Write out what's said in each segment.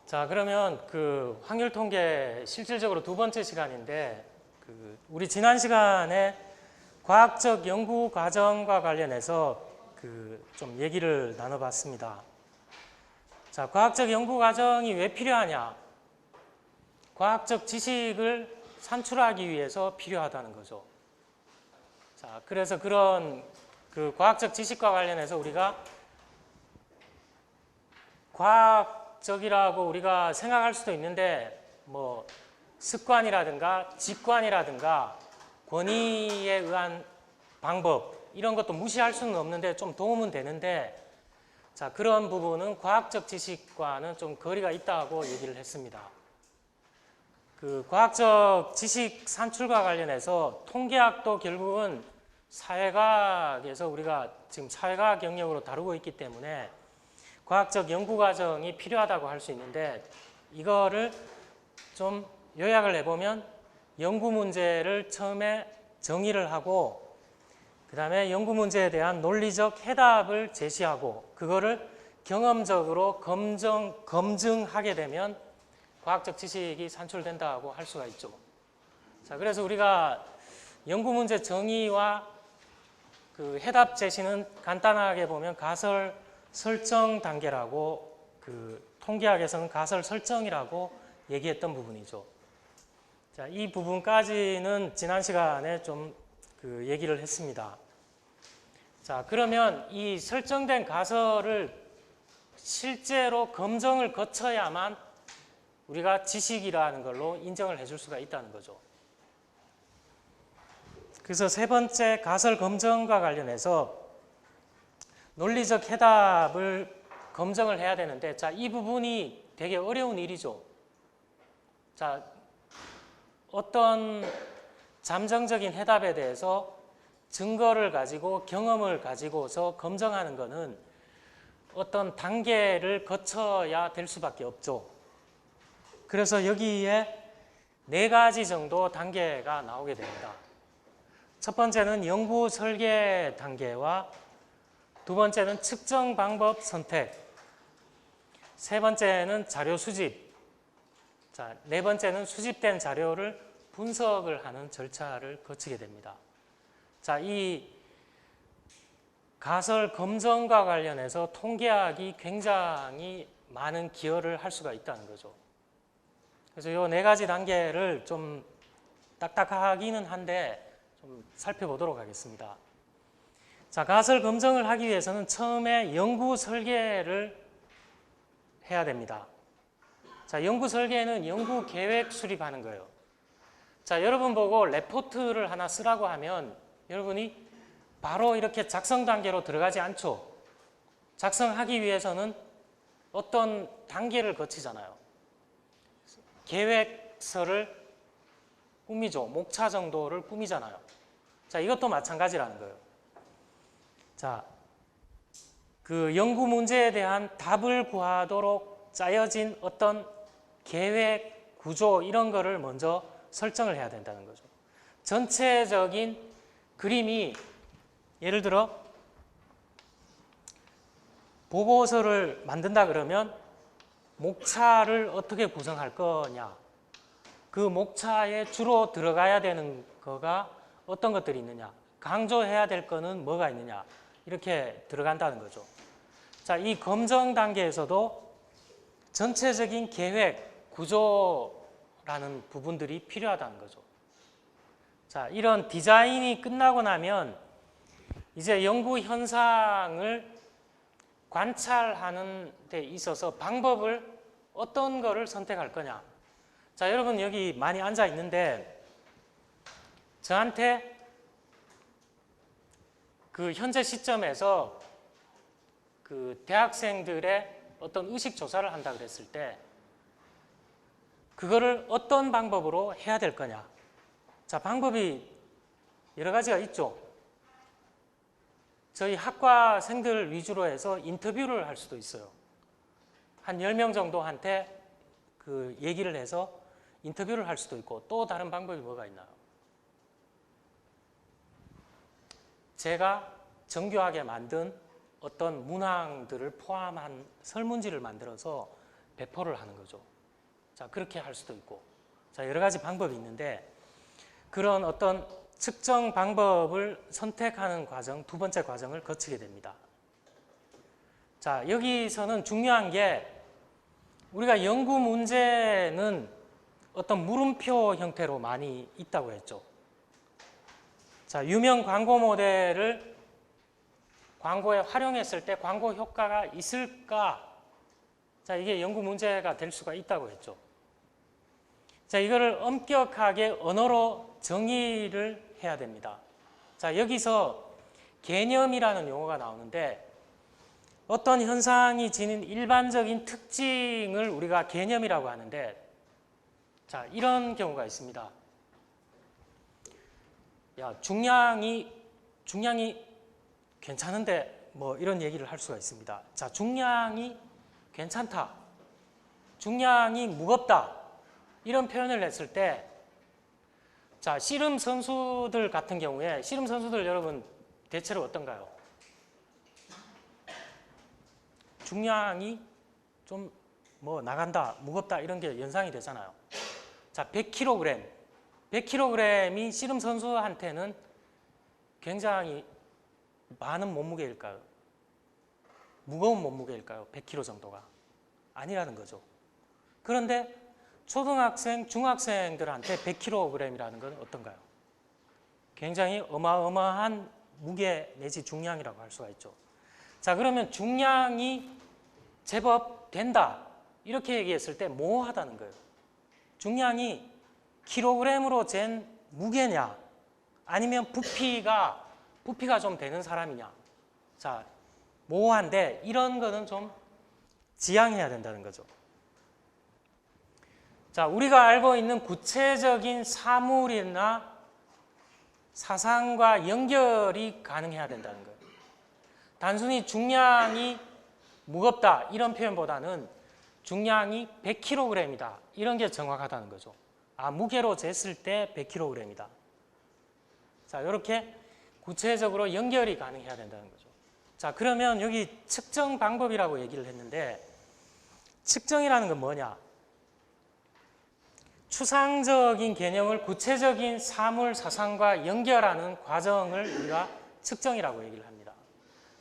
자, 그러면 그 확률 통계 실질적으로 두 번째 시간인데, 우리 지난 시간에 과학적 연구 과정과 관련해서 좀 얘기를 나눠봤습니다. 자, 과학적 연구 과정이 왜 필요하냐? 과학적 지식을 산출하기 위해서 필요하다는 거죠. 자, 그래서 그런 과학적 지식과 관련해서 우리가 과학적이라고 우리가 생각할 수도 있는데, 뭐 습관이라든가 직관이라든가 권위에 의한 방법 이런 것도 무시할 수는 없는데 좀 도움은 되는데, 자, 그런 부분은 과학적 지식과는 좀 거리가 있다고 얘기를 했습니다. 과학적 지식 산출과 관련해서 통계학도 결국은 사회과학에서 우리가 지금 사회과학 영역으로 다루고 있기 때문에 과학적 연구 과정이 필요하다고 할 수 있는데, 이거를 좀 요약을 해보면 연구 문제를 처음에 정의를 하고, 그 다음에 연구 문제에 대한 논리적 해답을 제시하고, 그거를 경험적으로 검증하게 되면 과학적 지식이 산출된다고 할 수가 있죠. 자, 그래서 우리가 연구 문제 정의와 해답 제시는 간단하게 보면 가설 설정 단계라고, 통계학에서는 가설 설정이라고 얘기했던 부분이죠. 자, 이 부분까지는 지난 시간에 좀 얘기를 했습니다. 자, 그러면 이 설정된 가설을 실제로 검증을 거쳐야만 우리가 지식이라는 걸로 인정을 해줄 수가 있다는 거죠. 그래서 세 번째 가설 검증과 관련해서 논리적 해답을 검증을 해야 되는데, 자, 이 부분이 되게 어려운 일이죠. 자, 어떤 잠정적인 해답에 대해서 증거를 가지고 경험을 가지고서 검증하는 것은 어떤 단계를 거쳐야 될 수밖에 없죠. 그래서 여기에 4가지 정도 단계가 나오게 됩니다. 첫 번째는 연구 설계 단계와 두 번째는 측정 방법 선택, 세 번째는 자료 수집, 자, 네 번째는 수집된 자료를 분석을 하는 절차를 거치게 됩니다. 자, 이 가설 검증과 관련해서 통계학이 굉장히 많은 기여를 할 수가 있다는 거죠. 그래서 이 4가지 단계를 좀 딱딱하기는 한데 좀 살펴보도록 하겠습니다. 자, 가설 검증을 하기 위해서는 처음에 연구 설계를 해야 됩니다. 자, 연구 설계는 연구 계획 수립하는 거예요. 자, 여러분 보고 레포트를 하나 쓰라고 하면 여러분이 바로 이렇게 작성 단계로 들어가지 않죠. 작성하기 위해서는 어떤 단계를 거치잖아요. 계획서를 꾸미죠. 목차 정도를 꾸미잖아요. 자, 이것도 마찬가지라는 거예요. 자, 연구 문제에 대한 답을 구하도록 짜여진 어떤 계획, 구조 이런 거를 먼저 설정을 해야 된다는 거죠. 전체적인 그림이, 예를 들어 보고서를 만든다 그러면 목차를 어떻게 구성할 거냐, 그 목차에 주로 들어가야 되는 거가 어떤 것들이 있느냐, 강조해야 될 거는 뭐가 있느냐, 이렇게 들어간다는 거죠. 자, 이 검증 단계에서도 전체적인 계획, 구조라는 부분들이 필요하다는 거죠. 자, 이런 디자인이 끝나고 나면 이제 연구 현상을 관찰하는 데 있어서 방법을 어떤 거를 선택할 거냐. 자, 여러분 여기 많이 앉아 있는데 저한테 현재 시점에서 대학생들의 어떤 의식 조사를 한다 그랬을 때 그거를 어떤 방법으로 해야 될 거냐. 자, 방법이 여러 가지가 있죠. 저희 학과생들 위주로 해서 인터뷰를 할 수도 있어요. 한 10명 정도한테 얘기를 해서 인터뷰를 할 수도 있고, 또 다른 방법이 뭐가 있나요? 제가 정교하게 만든 어떤 문항들을 포함한 설문지를 만들어서 배포를 하는 거죠. 자, 그렇게 할 수도 있고. 자, 여러 가지 방법이 있는데 그런 어떤 측정 방법을 선택하는 과정, 두 번째 과정을 거치게 됩니다. 자, 여기서는 중요한 게 우리가 연구 문제는 어떤 물음표 형태로 많이 있다고 했죠. 자, 유명 광고 모델을 광고에 활용했을 때 광고 효과가 있을까? 자, 이게 연구 문제가 될 수가 있다고 했죠. 자, 이거를 엄격하게 언어로 정의를 해야 됩니다. 자, 여기서 개념이라는 용어가 나오는데 어떤 현상이 지닌 일반적인 특징을 우리가 개념이라고 하는데 자, 이런 경우가 있습니다. 야, 중량이 괜찮은데 뭐 이런 얘기를 할 수가 있습니다. 자, 중량이 괜찮다. 중량이 무겁다. 이런 표현을 했을 때 자, 씨름 선수들 같은 경우에 씨름 선수들 여러분 대체로 어떤가요? 중량이 좀 뭐 나간다, 무겁다 이런 게 연상이 되잖아요. 자, 100kg이 씨름 선수한테는 굉장히 많은 몸무게일까요? 무거운 몸무게일까요? 100kg 정도가 아니라는 거죠. 그런데 초등학생, 중학생들한테 100kg이라는 건 어떤가요? 굉장히 어마어마한 무게 내지 중량이라고 할 수가 있죠. 자, 그러면 중량이 제법 된다 이렇게 얘기했을 때 모호하다는 거예요. 중량이 킬로그램으로 잰 무게냐 아니면 부피가 좀 되는 사람이냐. 자, 모호한데 이런 거는 좀 지양해야 된다는 거죠. 자, 우리가 알고 있는 구체적인 사물이나 사상과 연결이 가능해야 된다는 거예요. 단순히 중량이 무겁다 이런 표현보다는 중량이 100kg이다 이런 게 정확하다는 거죠. 아, 무게로 쟀을 때 100kg이다. 자, 이렇게 구체적으로 연결이 가능해야 된다는 거죠. 자, 그러면 여기 측정 방법이라고 얘기를 했는데 측정이라는 건 뭐냐? 추상적인 개념을 구체적인 사물, 사상과 연결하는 과정을 우리가 측정이라고 얘기를 합니다.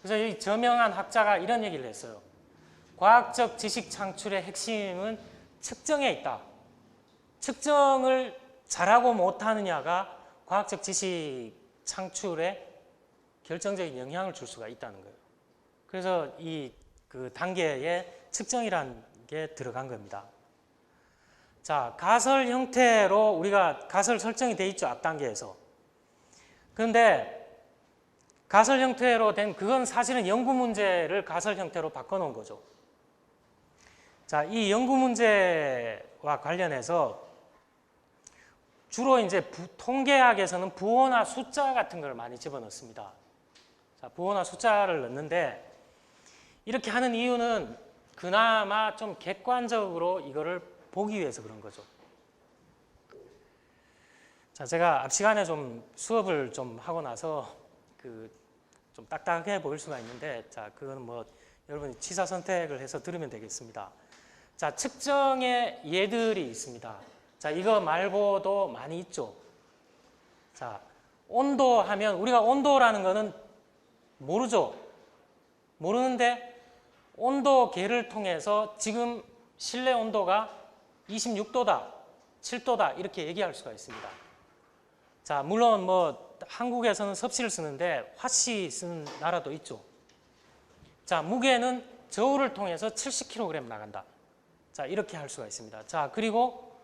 그래서 이 저명한 학자가 이런 얘기를 했어요. 과학적 지식 창출의 핵심은 측정에 있다. 측정을 잘하고 못하느냐가 과학적 지식 창출에 결정적인 영향을 줄 수가 있다는 거예요. 그래서 이 그 단계에 측정이라는 게 들어간 겁니다. 자, 가설 형태로 우리가 가설 설정이 돼 있죠, 앞 단계에서. 그런데 가설 형태로 된 그건 사실은 연구 문제를 가설 형태로 바꿔놓은 거죠. 자, 이 연구 문제와 관련해서 주로 이제 통계학에서는 부호나 숫자 같은 걸 많이 집어넣습니다. 자, 부호나 숫자를 넣는데 이렇게 하는 이유는 그나마 좀 객관적으로 이거를 보기 위해서 그런 거죠. 자, 제가 앞 시간에 좀 수업을 좀 하고 나서 좀 딱딱해 보일 수가 있는데, 자, 그거는 뭐 여러분이 취사 선택을 해서 들으면 되겠습니다. 자, 측정의 예들이 있습니다. 자, 이거 말고도 많이 있죠. 자, 온도 하면 우리가 온도라는 거는 모르죠. 모르는데 온도계를 통해서 지금 실내 온도가 26도다, 7도다 이렇게 얘기할 수가 있습니다. 자, 물론 뭐 한국에서는 섭씨를 쓰는데 화씨 쓰는 나라도 있죠. 자, 무게는 저울을 통해서 70kg 나간다. 자, 이렇게 할 수가 있습니다. 자, 그리고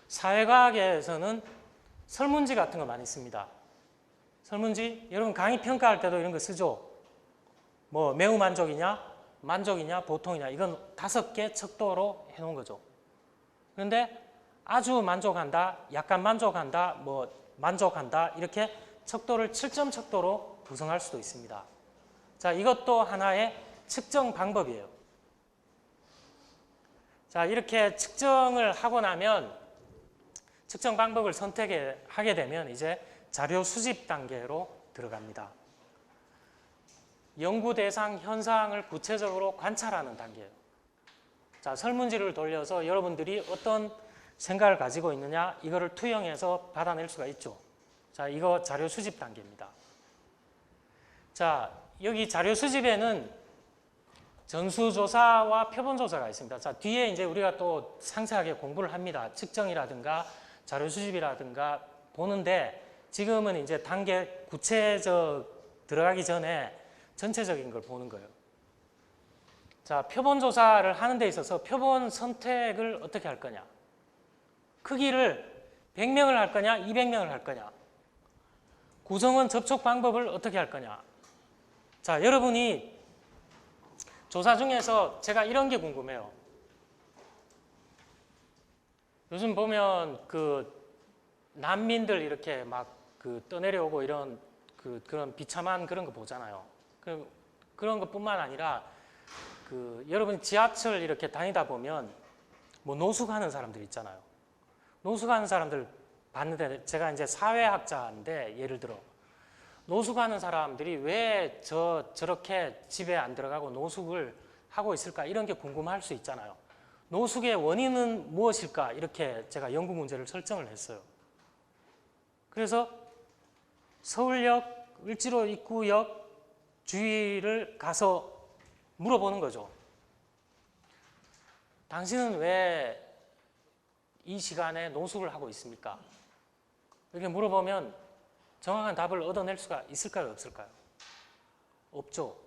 사회과학에서는 설문지 같은 거 많이 씁니다. 설문지, 여러분 강의 평가할 때도 이런 거 쓰죠. 뭐 매우 만족이냐, 만족이냐, 보통이냐, 이건 5개 척도로 해놓은 거죠. 그런데 아주 만족한다, 약간 만족한다, 뭐 만족한다 이렇게 척도를 7점 척도로 구성할 수도 있습니다. 자, 이것도 하나의 측정 방법이에요. 자, 이렇게 측정을 하고 나면 측정 방법을 선택하게 되면 이제 자료 수집 단계로 들어갑니다. 연구 대상 현상을 구체적으로 관찰하는 단계예요. 자, 설문지를 돌려서 여러분들이 어떤 생각을 가지고 있느냐 이거를 투영해서 받아낼 수가 있죠. 자, 이거 자료 수집 단계입니다. 자, 여기 자료 수집에는 전수조사와 표본조사가 있습니다. 자, 뒤에 이제 우리가 또 상세하게 공부를 합니다. 측정이라든가 자료 수집이라든가 보는데 지금은 이제 단계 구체적 들어가기 전에 전체적인 걸 보는 거예요. 자, 표본조사를 하는 데 있어서 표본 선택을 어떻게 할 거냐. 크기를 100명을 할 거냐, 200명을 할 거냐. 구성원 접촉 방법을 어떻게 할 거냐. 자, 여러분이 조사 중에서 제가 이런 게 궁금해요. 요즘 보면 그 난민들 이렇게 막 그 떠내려오고 이런 그런 비참한 그런 거 보잖아요. 그런 것뿐만 아니라 여러분 지하철 이렇게 다니다 보면 뭐 노숙하는 사람들 있잖아요. 노숙하는 사람들 봤는데 제가 이제 사회학자인데 예를 들어 노숙하는 사람들이 왜 저렇게 집에 안 들어가고 노숙을 하고 있을까 이런 게 궁금할 수 있잖아요. 노숙의 원인은 무엇일까 이렇게 제가 연구 문제를 설정을 했어요. 그래서 서울역, 을지로 입구역 주위를 가서 물어보는 거죠. 당신은 왜 이 시간에 노숙을 하고 있습니까? 이렇게 물어보면 정확한 답을 얻어낼 수가 있을까요? 없을까요? 없죠.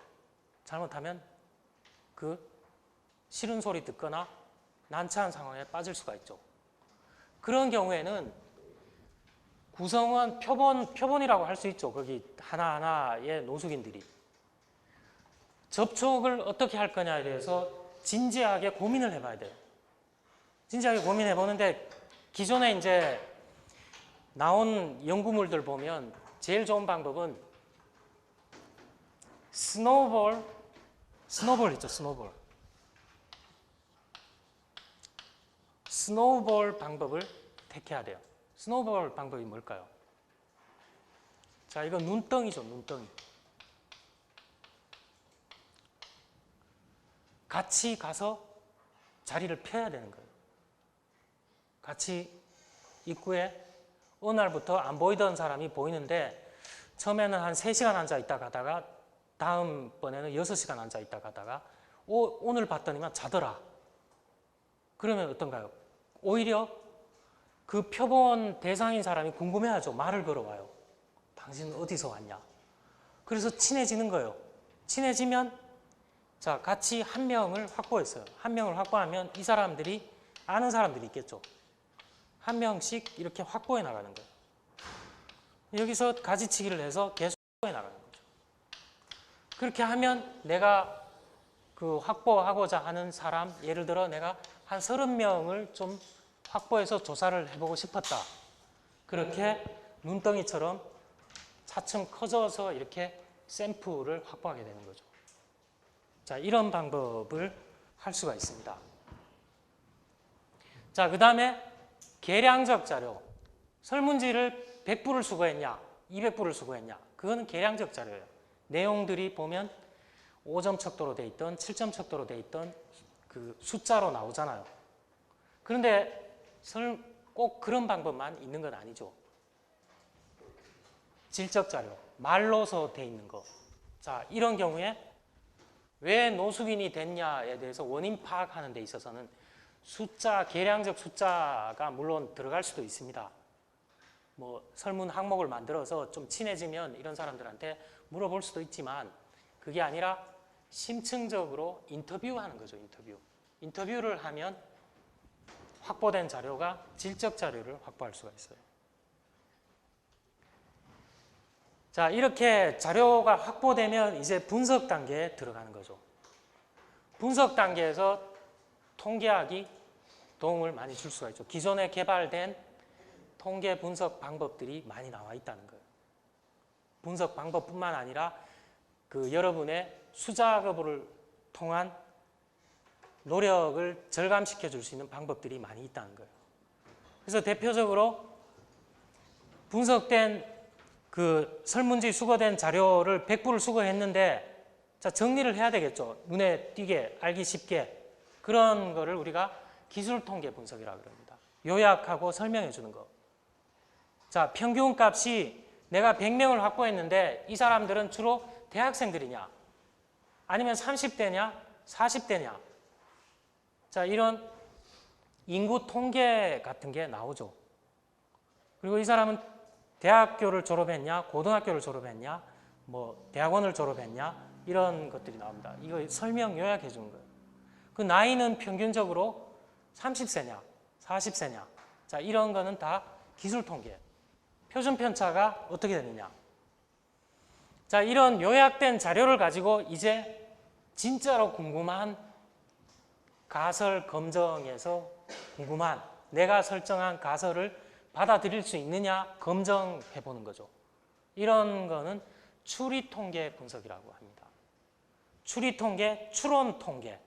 잘못하면 그 싫은 소리 듣거나 난처한 상황에 빠질 수가 있죠. 그런 경우에는 구성원 표본이라고 할 수 있죠. 거기 하나하나의 노숙인들이. 접촉을 어떻게 할 거냐에 대해서 진지하게 고민을 해봐야 돼요. 진지하게 고민해 보는데 기존에 이제 나온 연구물들 보면 제일 좋은 방법은 스노우볼 있죠, 스노우볼. 스노우볼 방법을 택해야 돼요. 스노우볼 방법이 뭘까요? 자, 이거 눈덩이죠, 눈덩이. 같이 가서 자리를 펴야 되는 거예요. 같이 입구에 어느 날부터 안 보이던 사람이 보이는데 처음에는 한 3시간 앉아 있다 가다가 다음번에는 6시간 앉아 있다 가다가 오늘 봤더니만 자더라. 그러면 어떤가요? 오히려 그 표본 대상인 사람이 궁금해하죠. 말을 걸어와요. 당신은 어디서 왔냐? 그래서 친해지는 거예요. 친해지면 자, 같이 한 명을 확보했어요. 한 명을 확보하면 이 사람들이 아는 사람들이 있겠죠. 한 명씩 이렇게 확보해 나가는 거예요. 여기서 가지치기를 해서 계속 확보해 나가는 거죠. 그렇게 하면 내가 그 확보하고자 하는 사람, 예를 들어 내가 한 30명을 좀 확보해서 조사를 해보고 싶었다. 그렇게 눈덩이처럼 차츰 커져서 이렇게 샘플을 확보하게 되는 거죠. 자, 이런 방법을 할 수가 있습니다. 자, 그 다음에 계량적 자료. 설문지를 100부를 수거했냐, 200부를 수거했냐. 그거는 계량적 자료예요. 내용들이 보면 5점 척도로 돼 있던 7점 척도로 돼 있던 그 숫자로 나오잖아요. 그런데 꼭 그런 방법만 있는 건 아니죠. 질적 자료, 말로서 돼 있는 거. 자, 이런 경우에 왜 노숙인이 됐냐에 대해서 원인 파악하는 데 있어서는 숫자, 계량적 숫자가 물론 들어갈 수도 있습니다. 뭐 설문 항목을 만들어서 좀 친해지면 이런 사람들한테 물어볼 수도 있지만 그게 아니라 심층적으로 인터뷰하는 거죠. 인터뷰를 하면 확보된 자료가 질적 자료를 확보할 수가 있어요. 자, 이렇게 자료가 확보되면 이제 분석 단계에 들어가는 거죠. 분석 단계에서 통계학이 도움을 많이 줄 수가 있죠. 기존에 개발된 통계 분석 방법들이 많이 나와 있다는 거예요. 분석 방법뿐만 아니라 그 여러분의 수작업을 통한 노력을 절감시켜 줄 수 있는 방법들이 많이 있다는 거예요. 그래서 대표적으로 분석된 그 설문지 수거된 자료를 100부를 수거했는데 자, 정리를 해야 되겠죠. 눈에 띄게 알기 쉽게. 그런 거를 우리가 기술통계 분석이라고 그럽니다. 요약하고 설명해 주는 거. 자, 평균값이 내가 100명을 확보했는데 이 사람들은 주로 대학생들이냐 아니면 30대냐 40대냐. 자, 이런 인구 통계 같은 게 나오죠. 그리고 이 사람은 대학교를 졸업했냐 고등학교를 졸업했냐 뭐 대학원을 졸업했냐 이런 것들이 나옵니다. 이거 설명 요약해 주는 거예요. 그 나이는 평균적으로 30세냐 40세냐. 자, 이런 거는 다 기술 통계. 표준 편차가 어떻게 되느냐. 자, 이런 요약된 자료를 가지고 이제 진짜로 궁금한 가설 검정에서 궁금한 내가 설정한 가설을 받아들일 수 있느냐 검증해 보는 거죠. 이런 거는 추리 통계 분석이라고 합니다. 추리 통계, 추론 통계.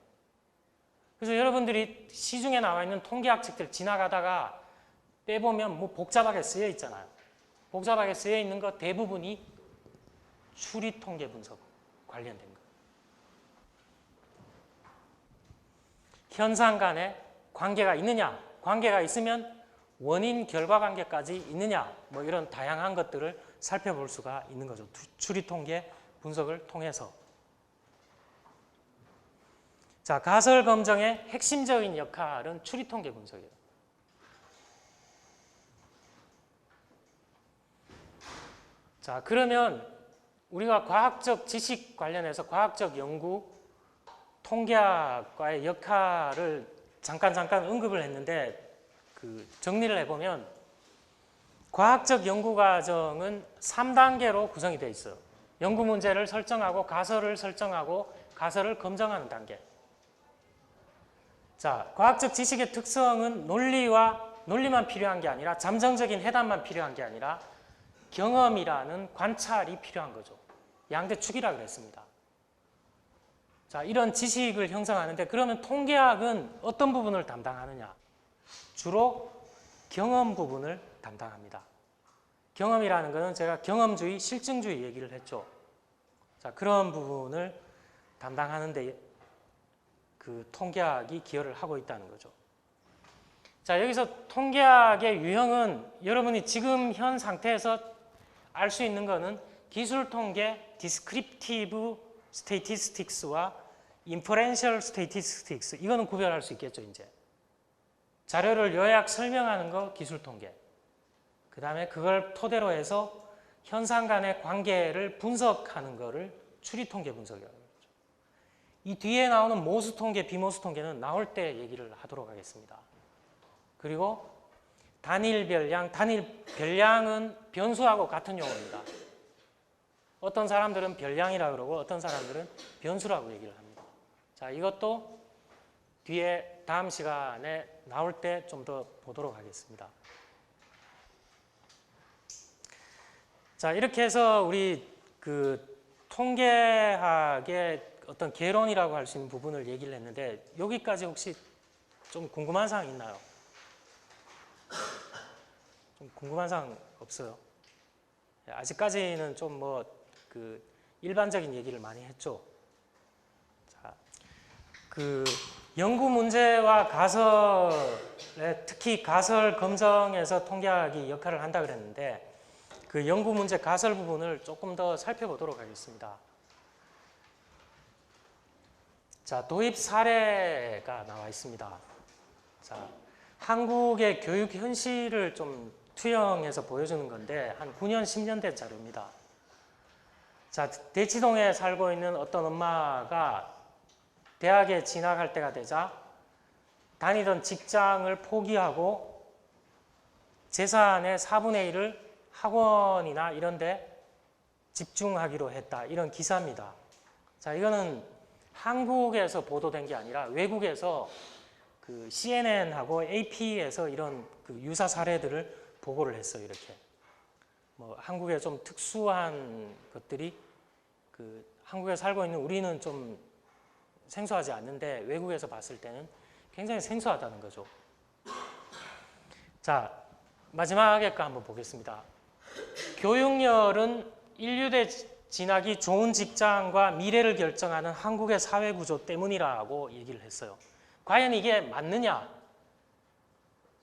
그래서 여러분들이 시중에 나와 있는 통계학 책들 지나가다가 빼보면 뭐 복잡하게 쓰여 있잖아요. 복잡하게 쓰여 있는 거 대부분이 추리 통계 분석 관련된 거. 현상 간에 관계가 있느냐, 관계가 있으면 원인 결과 관계까지 있느냐, 뭐 이런 다양한 것들을 살펴볼 수가 있는 거죠. 추리 통계 분석을 통해서. 자, 가설 검증의 핵심적인 역할은 추리 통계 분석이에요. 자, 그러면 우리가 과학적 지식 관련해서 과학적 연구, 통계학과의 역할을 잠깐 언급을 했는데 정리를 해보면 과학적 연구 과정은 3단계로 구성이 되어 있어요. 연구 문제를 설정하고 가설을 설정하고 가설을 검증하는 단계. 자, 과학적 지식의 특성은 논리만 필요한 게 아니라 잠정적인 해답만 필요한 게 아니라 경험이라는 관찰이 필요한 거죠. 양대축이라고 그랬습니다. 자, 이런 지식을 형성하는데 그러면 통계학은 어떤 부분을 담당하느냐? 주로 경험 부분을 담당합니다. 경험이라는 것은 제가 경험주의, 실증주의 얘기를 했죠. 자, 그런 부분을 담당하는데 그 통계학이 기여를 하고 있다는 거죠. 자, 여기서 통계학의 유형은 여러분이 지금 현 상태에서 알 수 있는 거는 기술 통계, 디스크립티브 스태티스틱스와 인퍼렌셜 스태티스틱스. 이거는 구별할 수 있겠죠, 이제. 자료를 요약 설명하는 거 기술 통계. 그다음에 그걸 토대로 해서 현상 간의 관계를 분석하는 거를 추리 통계 분석이라고 하죠. 이 뒤에 나오는 모수 통계, 비모수 통계는 나올 때 얘기를 하도록 하겠습니다. 그리고 단일 별량은 변수하고 같은 용어입니다. 어떤 사람들은 별량이라고 그러고 어떤 사람들은 변수라고 얘기를 합니다. 자, 이것도 뒤에 다음 시간에 나올 때 좀 더 보도록 하겠습니다. 자, 이렇게 해서 우리 통계학의 어떤 개론이라고 할 수 있는 부분을 얘기를 했는데 여기까지 혹시 좀 궁금한 사항 있나요? 좀 궁금한 사항 없어요? 아직까지는 좀 일반적인 얘기를 많이 했죠. 자, 연구 문제와 가설에 특히 가설 검증에서 통계학이 역할을 한다 그랬는데 그 연구 문제 가설 부분을 조금 더 살펴보도록 하겠습니다. 자, 도입 사례가 나와 있습니다. 자, 한국의 교육 현실을 좀 투영해서 보여주는 건데 한 9년, 10년 된 자료입니다. 자, 대치동에 살고 있는 어떤 엄마가 대학에 진학할 때가 되자 다니던 직장을 포기하고 재산의 4분의 1을 학원이나 이런 데 집중하기로 했다. 이런 기사입니다. 자, 이거는 한국에서 보도된 게 아니라 외국에서 CNN하고 AP에서 이런 유사 사례들을 보고를 했어요. 이렇게 한국의 좀 특수한 것들이 한국에 살고 있는 우리는 좀 생소하지 않는데 외국에서 봤을 때는 굉장히 생소하다는 거죠. 자, 마지막에 거 한번 보겠습니다. 교육열은 인류대 진학이 좋은 직장과 미래를 결정하는 한국의 사회 구조 때문이라고 얘기를 했어요. 과연 이게 맞느냐?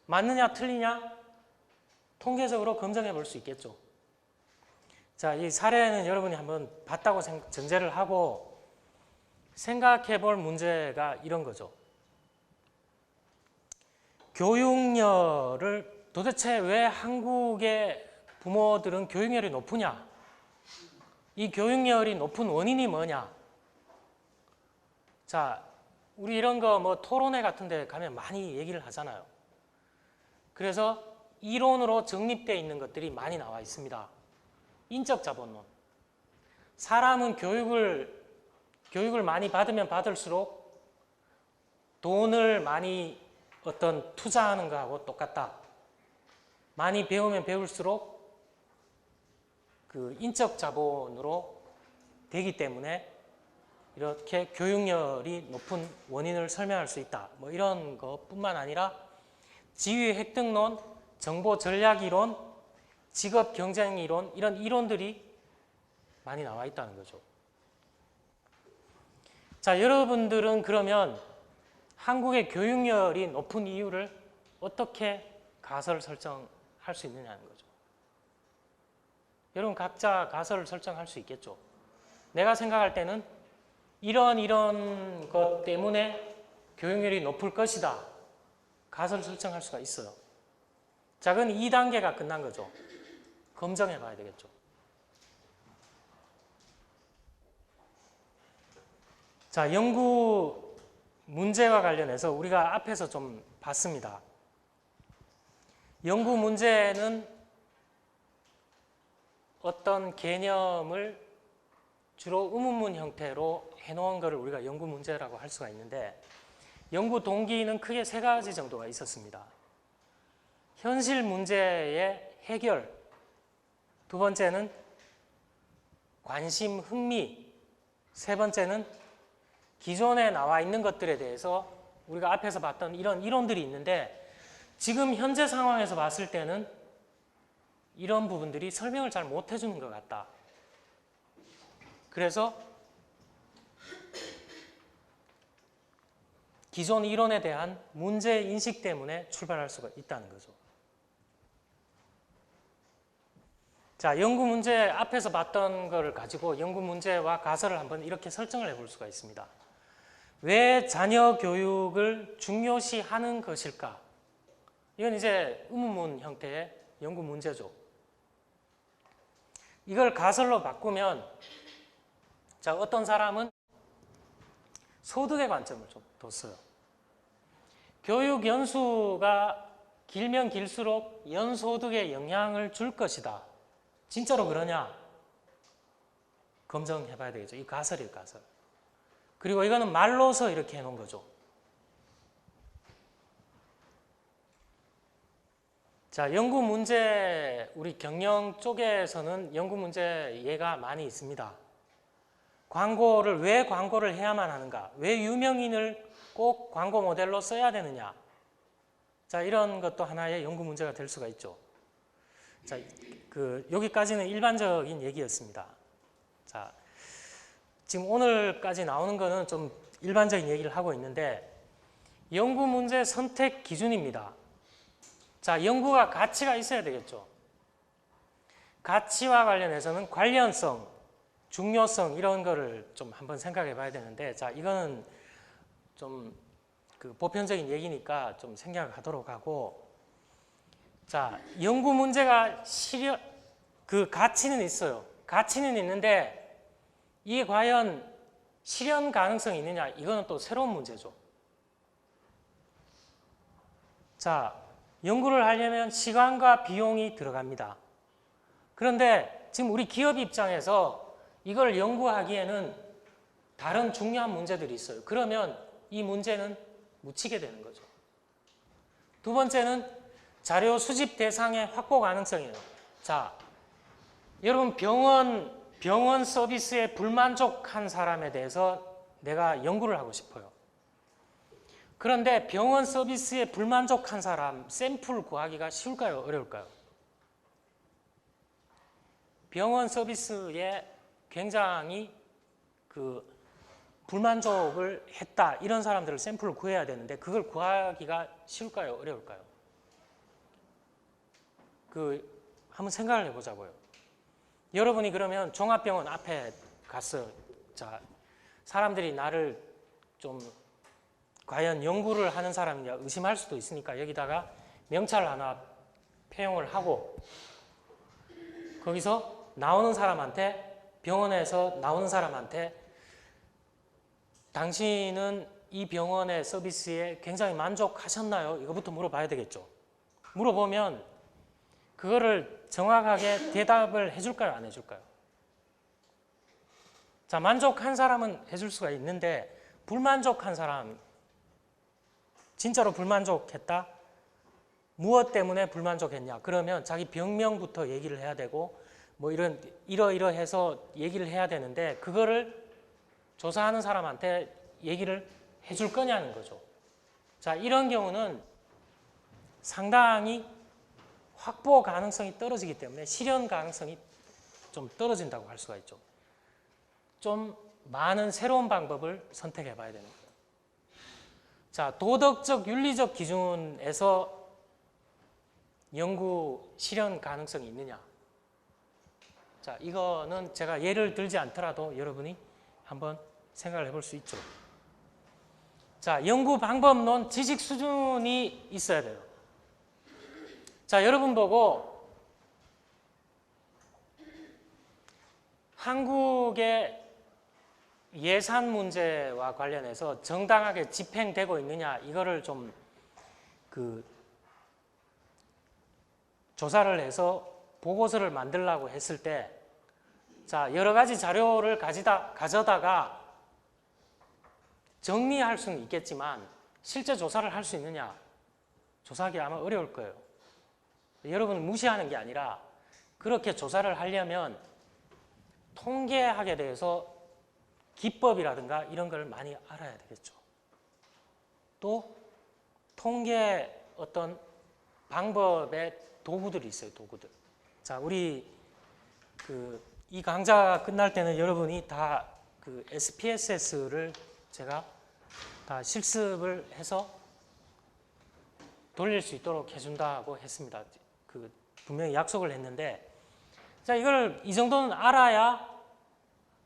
맞느냐 틀리냐? 통계적으로 검증해 볼 수 있겠죠. 자, 이 사례는 여러분이 한번 봤다고 전제를 하고 생각해 볼 문제가 이런 거죠. 교육열을 도대체 왜 한국의 부모들은 교육열이 높으냐? 이 교육열이 높은 원인이 뭐냐? 자, 우리 이런 거 뭐 토론회 같은 데 가면 많이 얘기를 하잖아요. 그래서 이론으로 정립되어 있는 것들이 많이 나와 있습니다. 인적 자본론. 사람은 교육을 많이 받으면 받을수록 돈을 많이 어떤 투자하는 거하고 똑같다. 많이 배우면 배울수록 그 인적 자본으로 되기 때문에 이렇게 교육열이 높은 원인을 설명할 수 있다. 뭐 이런 것뿐만 아니라 지위 획득론, 정보 전략 이론, 직업 경쟁 이론 이런 이론들이 많이 나와 있다는 거죠. 자, 여러분들은 그러면 한국의 교육열이 높은 이유를 어떻게 가설 설정할 수 있느냐는 거죠. 여러분 각자 가설을 설정할 수 있겠죠. 내가 생각할 때는 이런 것 때문에 교육열이 높을 것이다. 가설 설정할 수가 있어요. 자, 그건 2단계가 끝난 거죠. 검증해 봐야 되겠죠. 자, 연구 문제와 관련해서 우리가 앞에서 좀 봤습니다. 연구 문제는 어떤 개념을 주로 의문문 형태로 해놓은 것을 우리가 연구 문제라고 할 수가 있는데 연구 동기는 크게 3가지 정도가 있었습니다. 현실 문제의 해결, 2번째는 관심, 흥미, 3번째는 기존에 나와 있는 것들에 대해서 우리가 앞에서 봤던 이런 이론들이 있는데 지금 현재 상황에서 봤을 때는 이런 부분들이 설명을 잘 못 해주는 것 같다. 그래서 기존 이론에 대한 문제 인식 때문에 출발할 수가 있다는 거죠. 자, 연구 문제 앞에서 봤던 거를 가지고 연구 문제와 가설을 한번 이렇게 설정을 해볼 수가 있습니다. 왜 자녀 교육을 중요시하는 것일까? 이건 이제 의문문 형태의 연구 문제죠. 이걸 가설로 바꾸면 자, 어떤 사람은 소득의 관점을 좀 뒀어요. 교육 연수가 길면 길수록 연소득에 영향을 줄 것이다. 진짜로 그러냐? 검증해 봐야 되겠죠. 이 가설이에요, 가설. 그리고 이거는 말로서 이렇게 해놓은 거죠. 자, 연구 문제, 우리 경영 쪽에서는 연구 문제 예가 많이 있습니다. 왜 광고를 해야만 하는가? 왜 유명인을 꼭 광고 모델로 써야 되느냐? 자, 이런 것도 하나의 연구 문제가 될 수가 있죠. 자, 여기까지는 일반적인 얘기였습니다. 자, 지금 오늘까지 나오는 거는 좀 일반적인 얘기를 하고 있는데 연구 문제 선택 기준입니다. 자, 연구가 가치가 있어야 되겠죠. 가치와 관련해서는 관련성, 중요성 이런 거를 좀 한번 생각해 봐야 되는데 자, 이거는 좀 보편적인 얘기니까 좀 생각하도록 하고 자, 연구 문제가 가치는 있어요. 가치는 있는데 이게 과연 실현 가능성이 있느냐 이거는 또 새로운 문제죠. 자, 연구를 하려면 시간과 비용이 들어갑니다. 그런데 지금 우리 기업 입장에서 이걸 연구하기에는 다른 중요한 문제들이 있어요. 그러면 이 문제는 묻히게 되는 거죠. 2번째는 자료 수집 대상의 확보 가능성이에요. 자, 여러분 병원 서비스에 불만족한 사람에 대해서 내가 연구를 하고 싶어요. 그런데 병원 서비스에 불만족한 사람 샘플 구하기가 쉬울까요? 어려울까요? 병원 서비스에 굉장히 불만족을 했다 이런 사람들을 샘플을 구해야 되는데 그걸 구하기가 쉬울까요? 어려울까요? 한번 생각을 해보자고요. 여러분이 그러면 종합병원 앞에 갔어요. 자, 사람들이 나를 좀 과연 연구를 하는 사람이냐 의심할 수도 있으니까 여기다가 명찰 하나 표용을 하고 거기서 나오는 사람한테 병원에서 나오는 사람한테 당신은 이 병원의 서비스에 굉장히 만족하셨나요? 이거부터 물어봐야 되겠죠. 물어보면 그거를 정확하게 대답을 해줄까요? 안 해줄까요? 자, 만족한 사람은 해줄 수가 있는데 불만족한 사람, 진짜로 불만족했다? 무엇 때문에 불만족했냐? 그러면 자기 병명부터 얘기를 해야 되고 뭐 이러이러해서 얘기를 해야 되는데 그거를 조사하는 사람한테 얘기를 해줄 거냐는 거죠. 자, 이런 경우는 상당히 확보 가능성이 떨어지기 때문에 실현 가능성이 좀 떨어진다고 할 수가 있죠. 좀 많은 새로운 방법을 선택해 봐야 되는 거예요. 자, 도덕적, 윤리적 기준에서 연구 실현 가능성이 있느냐? 자, 이거는 제가 예를 들지 않더라도 여러분이 한번 생각을 해볼 수 있죠. 자, 연구 방법론 지식 수준이 있어야 돼요. 자, 여러분 보고 한국의 예산 문제와 관련해서 정당하게 집행되고 있느냐 이거를 좀 조사를 해서 보고서를 만들려고 했을 때 자, 여러 가지 자료를 가져다가 정리할 수는 있겠지만 실제 조사를 할 수 있느냐? 조사하기 아마 어려울 거예요. 여러분을 무시하는 게 아니라 그렇게 조사를 하려면 통계학에 대해서 기법이라든가 이런 걸 많이 알아야 되겠죠. 또 통계 어떤 방법의 도구들이 있어요. 도구들. 자, 우리 이 강좌 끝날 때는 여러분이 다 SPSS를 제가 다 실습을 해서 돌릴 수 있도록 해준다고 했습니다. 분명히 약속을 했는데, 자, 이 정도는 알아야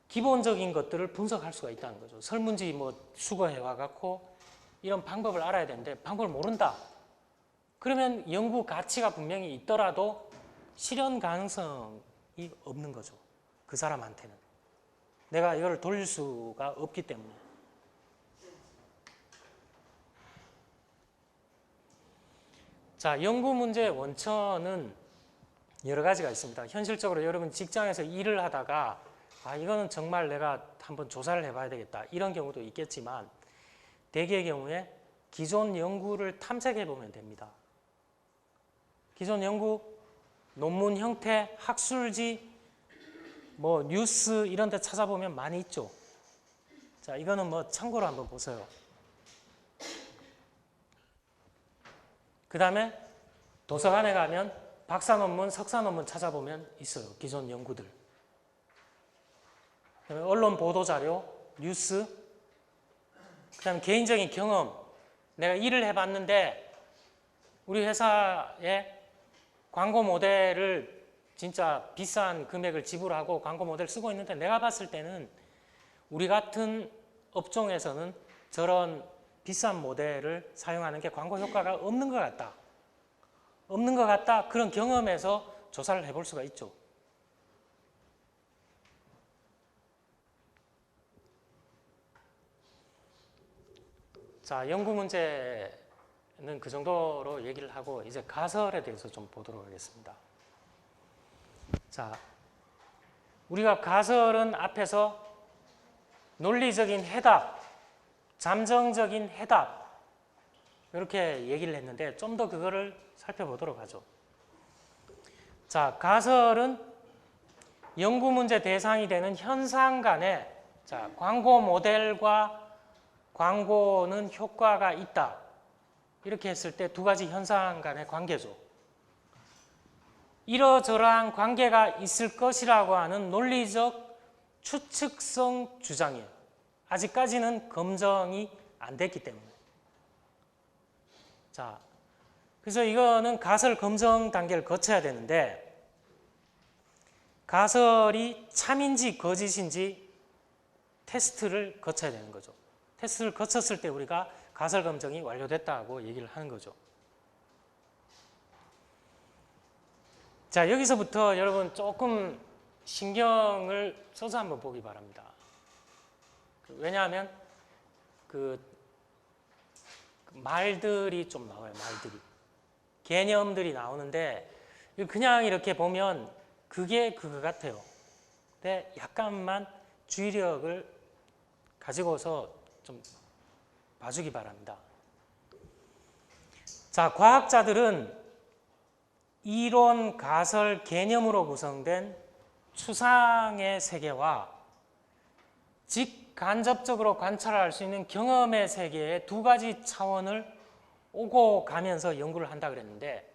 기본적인 것들을 분석할 수가 있다는 거죠. 설문지 수거해와 갖고 이런 방법을 알아야 되는데 방법을 모른다. 그러면 연구 가치가 분명히 있더라도 실현 가능성이 없는 거죠. 그 사람한테는. 내가 이걸 돌릴 수가 없기 때문에. 자, 연구 문제의 원천은 여러 가지가 있습니다. 현실적으로 여러분 직장에서 일을 하다가 이거는 정말 내가 한번 조사를 해봐야 되겠다. 이런 경우도 있겠지만 대개의 경우에 기존 연구를 탐색해 보면 됩니다. 기존 연구, 논문 형태, 학술지, 뉴스 이런 데 찾아보면 많이 있죠. 자, 이거는 참고로 한번 보세요. 그 다음에 도서관에 가면 박사 논문, 석사 논문 찾아보면 있어요. 기존 연구들. 그다음에 언론 보도 자료, 뉴스, 그다음에 개인적인 경험. 내가 일을 해봤는데 우리 회사에 광고 모델을 진짜 비싼 금액을 지불하고 광고 모델 쓰고 있는데 내가 봤을 때는 우리 같은 업종에서는 저런 비싼 모델을 사용하는 게 광고 효과가 없는 것 같다. 없는 것 같다. 그런 경험에서 조사를 해볼 수가 있죠. 자, 연구 문제는 그 정도로 얘기를 하고 이제 가설에 대해서 좀 보도록 하겠습니다. 자, 우리가 가설은 앞에서 논리적인 해답, 잠정적인 해답 이렇게 얘기를 했는데 좀 더 그거를 살펴보도록 하죠. 자, 가설은 연구 문제 대상이 되는 현상 간에 광고 모델과 광고는 효과가 있다. 이렇게 했을 때 두 가지 현상 간의 관계죠. 이러저러한 관계가 있을 것이라고 하는 논리적 추측성 주장이에요. 아직까지는 검증이 안 됐기 때문에. 자, 그래서 이거는 가설 검증 단계를 거쳐야 되는데 가설이 참인지 거짓인지 테스트를 거쳐야 되는 거죠. 테스트를 거쳤을 때 우리가 가설 검증이 완료됐다고 얘기를 하는 거죠. 자, 여기서부터 여러분 조금 신경을 써서 한번 보기 바랍니다. 왜냐하면 그 말들이 좀 나와요. 말들이. 개념들이 나오는데 그냥 이렇게 보면 그게 그거 같아요. 근데 약간만 주의력을 가지고서 좀 봐주기 바랍니다. 자, 과학자들은 이론, 가설, 개념으로 구성된 추상의 세계와 직간접적으로 관찰할 수 있는 경험의 세계의 두 가지 차원을 오고 가면서 연구를 한다 그랬는데,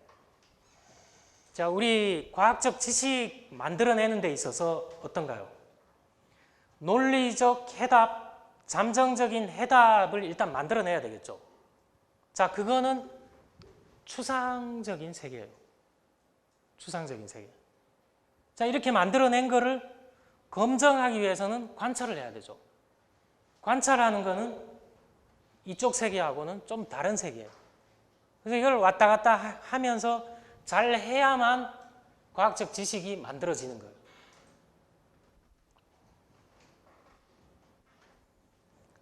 자, 우리 과학적 지식 만들어내는 데 있어서 어떤가요? 논리적 해답, 잠정적인 해답을 일단 만들어내야 되겠죠. 자, 그거는 추상적인 세계예요. 추상적인 세계. 자, 이렇게 만들어낸 거를 검증하기 위해서는 관찰을 해야 되죠. 관찰하는 거는 이쪽 세계하고는 좀 다른 세계예요. 그래서 이걸 왔다 갔다 하면서 잘 해야만 과학적 지식이 만들어지는 거예요.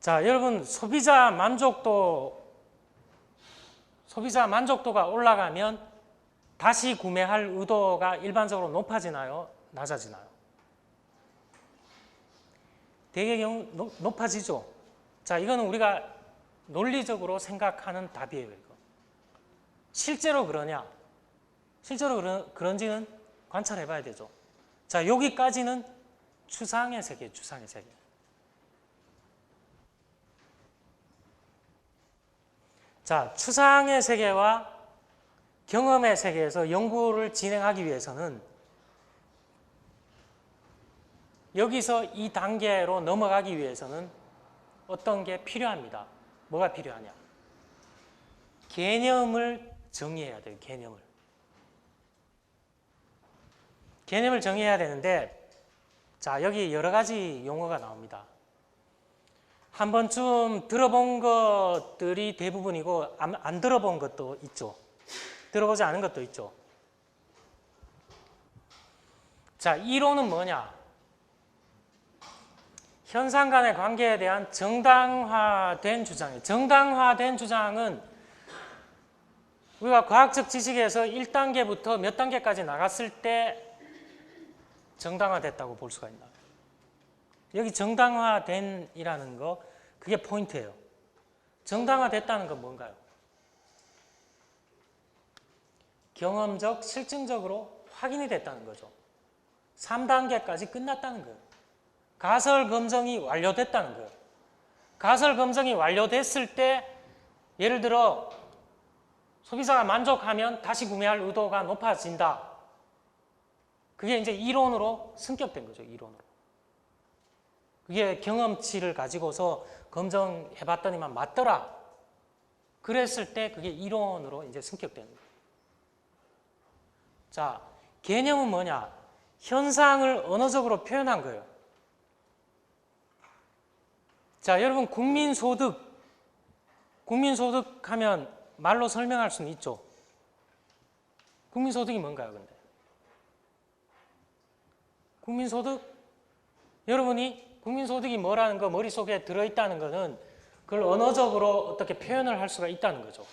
자, 여러분, 소비자 만족도가 올라가면 다시 구매할 의도가 일반적으로 높아지나요? 낮아지나요? 대개의 경우 높아지죠. 자, 이거는 우리가 논리적으로 생각하는 답이에요. 이거. 실제로 그러냐? 실제로 그런지는 관찰해 봐야 되죠. 자, 여기까지는 추상의 세계, 추상의 세계. 자, 추상의 세계와 경험의 세계에서 연구를 진행하기 위해서는 여기서 이 단계로 넘어가기 위해서는 어떤 게 필요합니다. 뭐가 필요하냐? 개념을 정의해야 돼요. 개념을 정의해야 되는데, 자, 여기 여러 가지 용어가 나옵니다. 한 번쯤 들어본 것들이 대부분이고 안 들어본 것도 있죠. 들어보지 않은 것도 있죠. 자, 이론은 뭐냐? 현상 간의 관계에 대한 정당화된 주장이에요. 정당화된 주장은 우리가 과학적 지식에서 1단계부터 몇 단계까지 나갔을 때 정당화됐다고 볼 수가 있나요? 여기 정당화된이라는 거, 그게 포인트예요. 정당화됐다는 건 뭔가요? 경험적, 실증적으로 확인이 됐다는 거죠. 3단계까지 끝났다는 거예요. 가설 검증이 완료됐다는 거예요. 가설 검증이 완료됐을 때 예를 들어 소비자가 만족하면 다시 구매할 의도가 높아진다. 그게 이제 이론으로 승격된 거죠. 이론으로. 그게 경험치를 가지고서 검증해봤더니만 맞더라. 그랬을 때 그게 이론으로 이제 승격되는 거예요. 자, 개념은 뭐냐? 현상을 언어적으로 표현한 거예요. 자, 여러분, 국민소득 하면 말로 설명할 수는 있죠. 국민소득이 뭔가요, 근데? 국민소득? 여러분이 국민소득이 뭐라는 거 머릿속에 들어있다는 거는 그걸 언어적으로 어떻게 표현을 할 수가 있다는 거죠.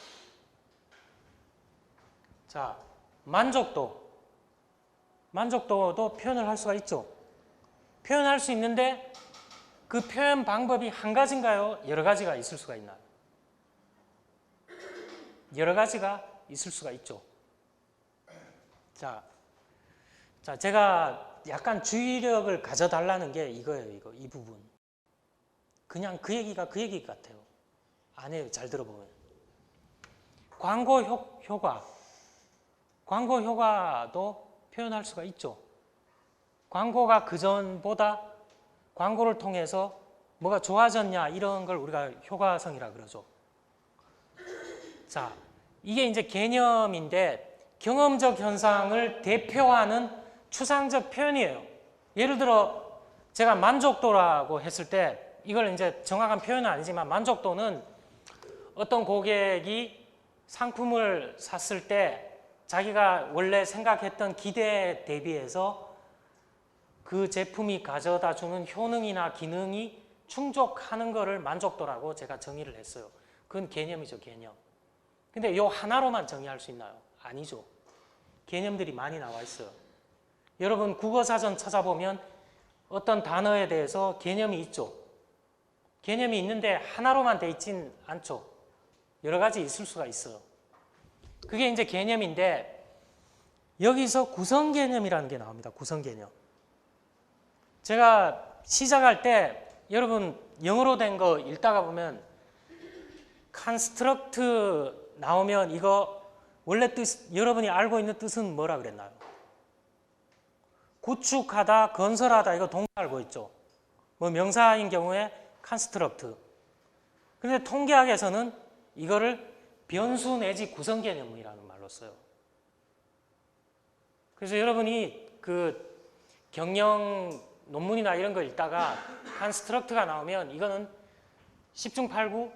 자, 만족도도 표현을 할 수가 있죠. 표현할 수 있는데 그 표현 방법이 한 가지인가요? 여러 가지가 있을 수가 있나요? 여러 가지가 있을 수가 있죠. 자, 제가 약간 주의력을 가져달라는 게 이거예요. 이 부분. 그냥 그 얘기가 그 얘기 같아요. 아니에요. 잘 들어보면. 광고 효과도 표현할 수가 있죠. 광고가 그전보다 광고를 통해서 뭐가 좋아졌냐 이런 걸 우리가 효과성이라 그러죠. 자, 이게 이제 개념인데 경험적 현상을 대표하는 추상적 표현이에요. 예를 들어 제가 만족도라고 했을 때 이걸 이제 정확한 표현은 아니지만 만족도는 어떤 고객이 상품을 샀을 때 자기가 원래 생각했던 기대에 대비해서 그 제품이 가져다 주는 효능이나 기능이 충족하는 거를 만족도라고 제가 정의를 했어요. 그건 개념이죠, 개념. 근데 요 하나로만 정의할 수 있나요? 아니죠. 개념들이 많이 나와 있어요. 여러분 국어사전 찾아보면 어떤 단어에 대해서 개념이 있죠. 개념이 있는데 하나로만 돼 있진 않죠. 여러 가지 있을 수가 있어요. 그게 이제 개념인데 여기서 구성개념이라는 게 나옵니다. 구성개념. 제가 시작할 때 여러분 영어로 된 거 읽다가 보면 construct 나오면 이거 원래 뜻, 여러분이 알고 있는 뜻은 뭐라 그랬나요? 구축하다, 건설하다 이거 동사 알고 있죠. 뭐 명사인 경우에 construct. 근데 통계학에서는 이거를 변수 내지 구성 개념이라는 말로 써요. 그래서 여러분이 그 경영 논문이나 이런 거 읽다가 construct가 나오면 이거는 10중 8구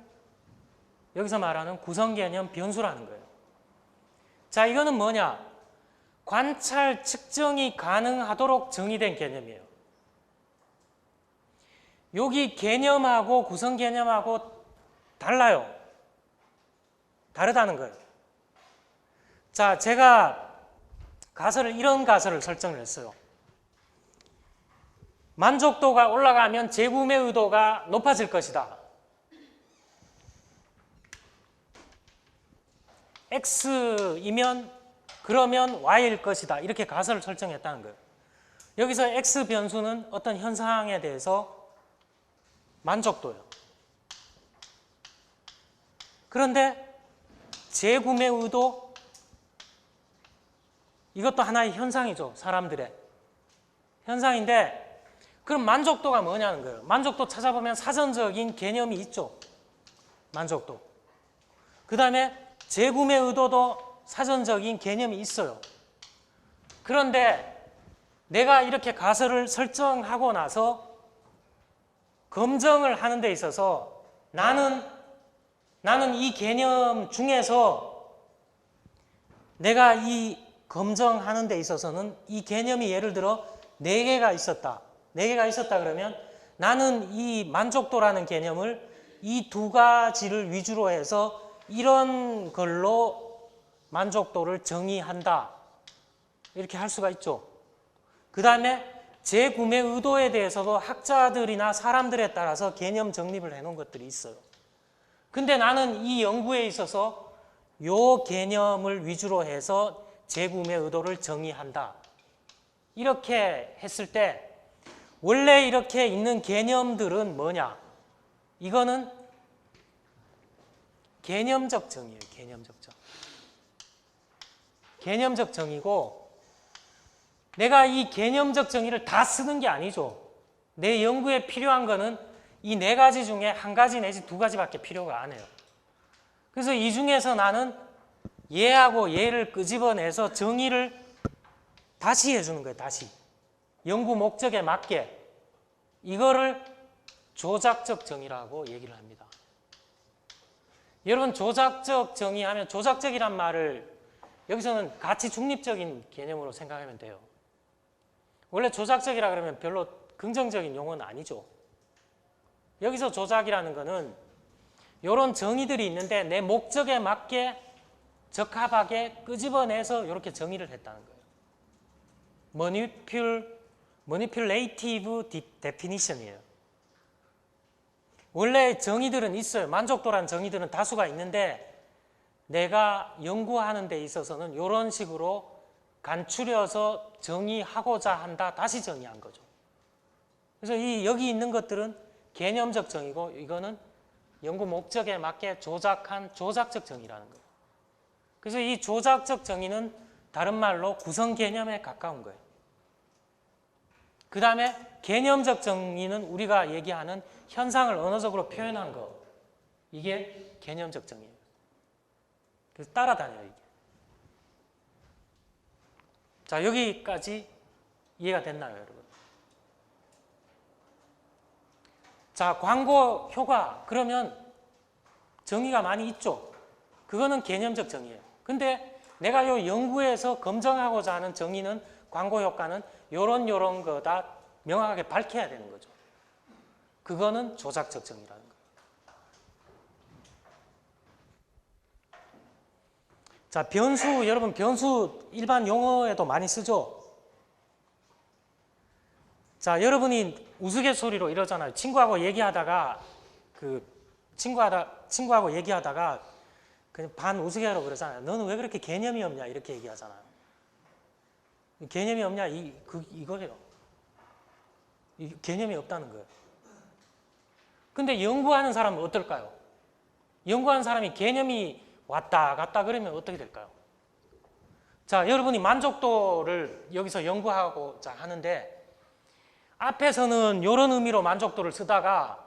여기서 말하는 구성 개념 변수라는 거예요. 자, 이거는 뭐냐? 관찰, 측정이 가능하도록 정의된 개념이에요. 여기 개념하고 구성 개념하고 달라요. 다르다는 거예요. 자, 제가 이런 가설을 설정을 했어요. 만족도가 올라가면 재구매 의도가 높아질 것이다. X이면 그러면 Y일 것이다. 이렇게 가설을 설정했다는 거예요. 여기서 X 변수는 어떤 현상에 대해서 만족도예요. 그런데 재구매 의도 이것도 하나의 현상이죠. 사람들의 현상인데 그럼 만족도가 뭐냐는 거예요. 만족도 찾아보면 사전적인 개념이 있죠. 만족도. 그 다음에 재구매 의도도 사전적인 개념이 있어요. 그런데 내가 이렇게 가설을 설정하고 나서 검증을 하는 데 있어서 나는 이 개념 중에서 내가 이 검증하는 데 있어서는 이 개념이 예를 들어 4개가 있었다. 4개가 있었다 그러면 나는 이 만족도라는 개념을 이 2가지를 위주로 해서 이런 걸로 만족도를 정의한다. 이렇게 할 수가 있죠. 그 다음에 재구매 의도에 대해서도 학자들이나 사람들에 따라서 개념 정립을 해놓은 것들이 있어요. 근데 나는 이 연구에 있어서 요 개념을 위주로 해서 재구매 의도를 정의한다. 이렇게 했을 때 원래 이렇게 있는 개념들은 뭐냐? 이거는 개념적 정의예요. 개념적 정. 개념적 정의고 내가 이 개념적 정의를 다 쓰는 게 아니죠. 내 연구에 필요한 거는 이 4가지 중에 1가지 내지 2가지밖에 필요가 안 해요. 그래서 이 중에서 나는 얘하고 얘를 끄집어내서 정의를 다시 해주는 거예요. 다시. 연구 목적에 맞게. 이거를 조작적 정의라고 얘기를 합니다. 여러분 조작적 정의하면 조작적이란 말을 여기서는 가치 중립적인 개념으로 생각하면 돼요. 원래 조작적이라 그러면 별로 긍정적인 용어는 아니죠. 여기서 조작이라는 거는 이런 정의들이 있는데 내 목적에 맞게 적합하게 끄집어내서 이렇게 정의를 했다는 거예요. manipulative definition이에요. 원래 정의들은 있어요. 만족도라는 정의들은 다수가 있는데 내가 연구하는 데 있어서는 이런 식으로 간추려서 정의하고자 한다. 다시 정의한 거죠. 그래서 여기 있는 것들은 개념적 정의고 이거는 연구 목적에 맞게 조작한 조작적 정의라는 거예요. 그래서 이 조작적 정의는 다른 말로 구성 개념에 가까운 거예요. 그 다음에 개념적 정의는 우리가 얘기하는 현상을 언어적으로 표현한 거. 이게 개념적 정의예요. 그래서 따라다녀요, 이게. 자, 여기까지 이해가 됐나요, 여러분? 자, 광고 효과. 그러면 정의가 많이 있죠. 그거는 개념적 정의예요. 근데 내가 요 연구에서 검증하고자 하는 정의는 광고 효과는 요런 거다 명확하게 밝혀야 되는 거죠. 그거는 조작적 정의라는 거예요. 자, 변수, 여러분 변수 일반 용어에도 많이 쓰죠. 자, 여러분이 우스갯소리로 이러잖아요. 친구하고 얘기하다가 친구하고 얘기하다가 그냥 반 우스개로 그러잖아요. 너는 왜 그렇게 개념이 없냐 이렇게 얘기하잖아요. 개념이 없냐 이거예요. 개념이 없다는 거예요. 근데 연구하는 사람은 어떨까요? 연구하는 사람이 개념이 왔다 갔다 그러면 어떻게 될까요? 자, 여러분이 만족도를 여기서 연구하고자 하는데 앞에서는 이런 의미로 만족도를 쓰다가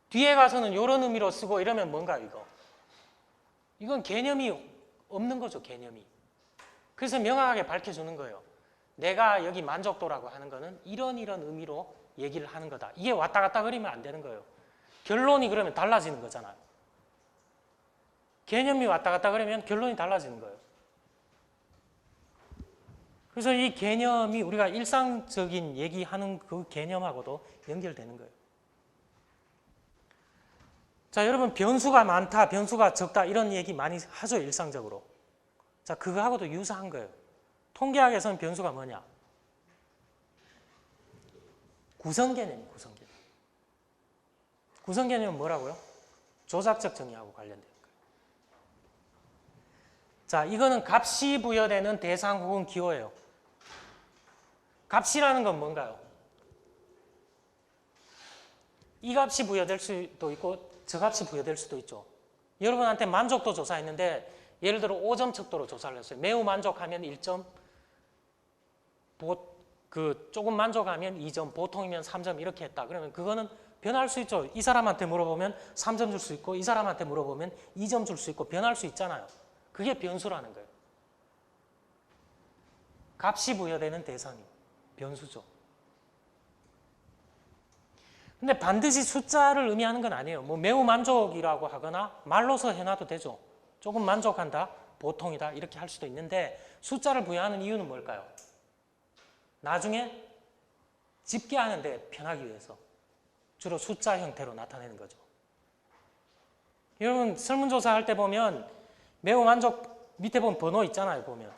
뒤에 가서는 이런 의미로 쓰고 이러면 뭔가요, 이거? 이건 개념이 없는 거죠, 개념이. 그래서 명확하게 밝혀주는 거예요. 내가 여기 만족도라고 하는 거는 이런 의미로 얘기를 하는 거다. 이게 왔다 갔다 그리면 안 되는 거예요. 결론이 그러면 달라지는 거잖아요. 개념이 왔다 갔다 그러면 결론이 달라지는 거예요. 그래서 이 개념이 우리가 일상적인 얘기하는 그 개념하고도 연결되는 거예요. 자, 여러분 변수가 많다, 변수가 적다 이런 얘기 많이 하죠, 일상적으로. 자, 그거하고도 유사한 거예요. 통계학에서는 변수가 뭐냐? 구성개념이에요, 구성개념. 구성개념은 뭐라고요? 조작적 정의하고 관련된 거예요. 자, 이거는 값이 부여되는 대상 혹은 기호예요. 값이라는 건 뭔가요? 이 값이 부여될 수도 있고 저 값이 부여될 수도 있죠. 여러분한테 만족도 조사했는데 예를 들어 5점 척도로 조사를 했어요. 매우 만족하면 1점, 조금 만족하면 2점, 보통이면 3점 이렇게 했다. 그러면 그거는 변할 수 있죠. 이 사람한테 물어보면 3점 줄 수 있고 이 사람한테 물어보면 2점 줄 수 있고 변할 수 있잖아요. 그게 변수라는 거예요. 값이 부여되는 대상이 변수죠. 근데 반드시 숫자를 의미하는 건 아니에요. 뭐 매우 만족이라고 하거나 말로서 해놔도 되죠. 조금 만족한다, 보통이다 이렇게 할 수도 있는데 숫자를 부여하는 이유는 뭘까요? 나중에 집계하는데 편하기 위해서 주로 숫자 형태로 나타내는 거죠. 여러분 설문조사 할 때 보면 매우 만족 밑에 보면 번호 있잖아요. 보면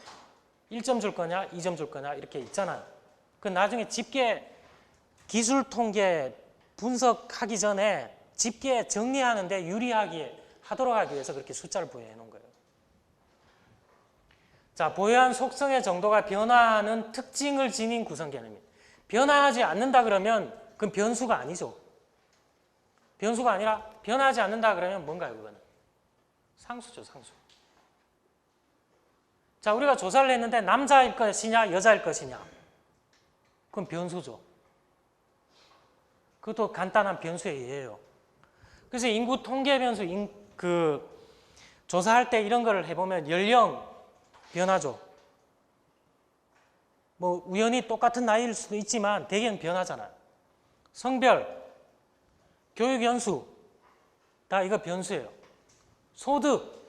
1점 줄 거냐 2점 줄 거냐 이렇게 있잖아요. 그 나중에 집계 기술 통계 분석하기 전에 집계 정리하는데 하도록 하기 위해서 그렇게 숫자를 부여해 놓은 거예요. 자, 보유한 속성의 정도가 변화하는 특징을 지닌 구성 개념입니다. 변화하지 않는다 그러면 그건 변수가 아니죠. 변수가 아니라 변하지 않는다 그러면 뭔가요, 그거는? 상수죠, 상수. 자, 우리가 조사를 했는데 남자일 것이냐, 여자일 것이냐. 그건 변수죠. 그것도 간단한 변수에 의해요. 그래서 인구 통계 변수, 조사할 때 이런 거를 해보면 연령 변하죠. 뭐 우연히 똑같은 나이일 수도 있지만 대개는 변하잖아요. 성별, 교육 연수 다 이거 변수예요. 소득,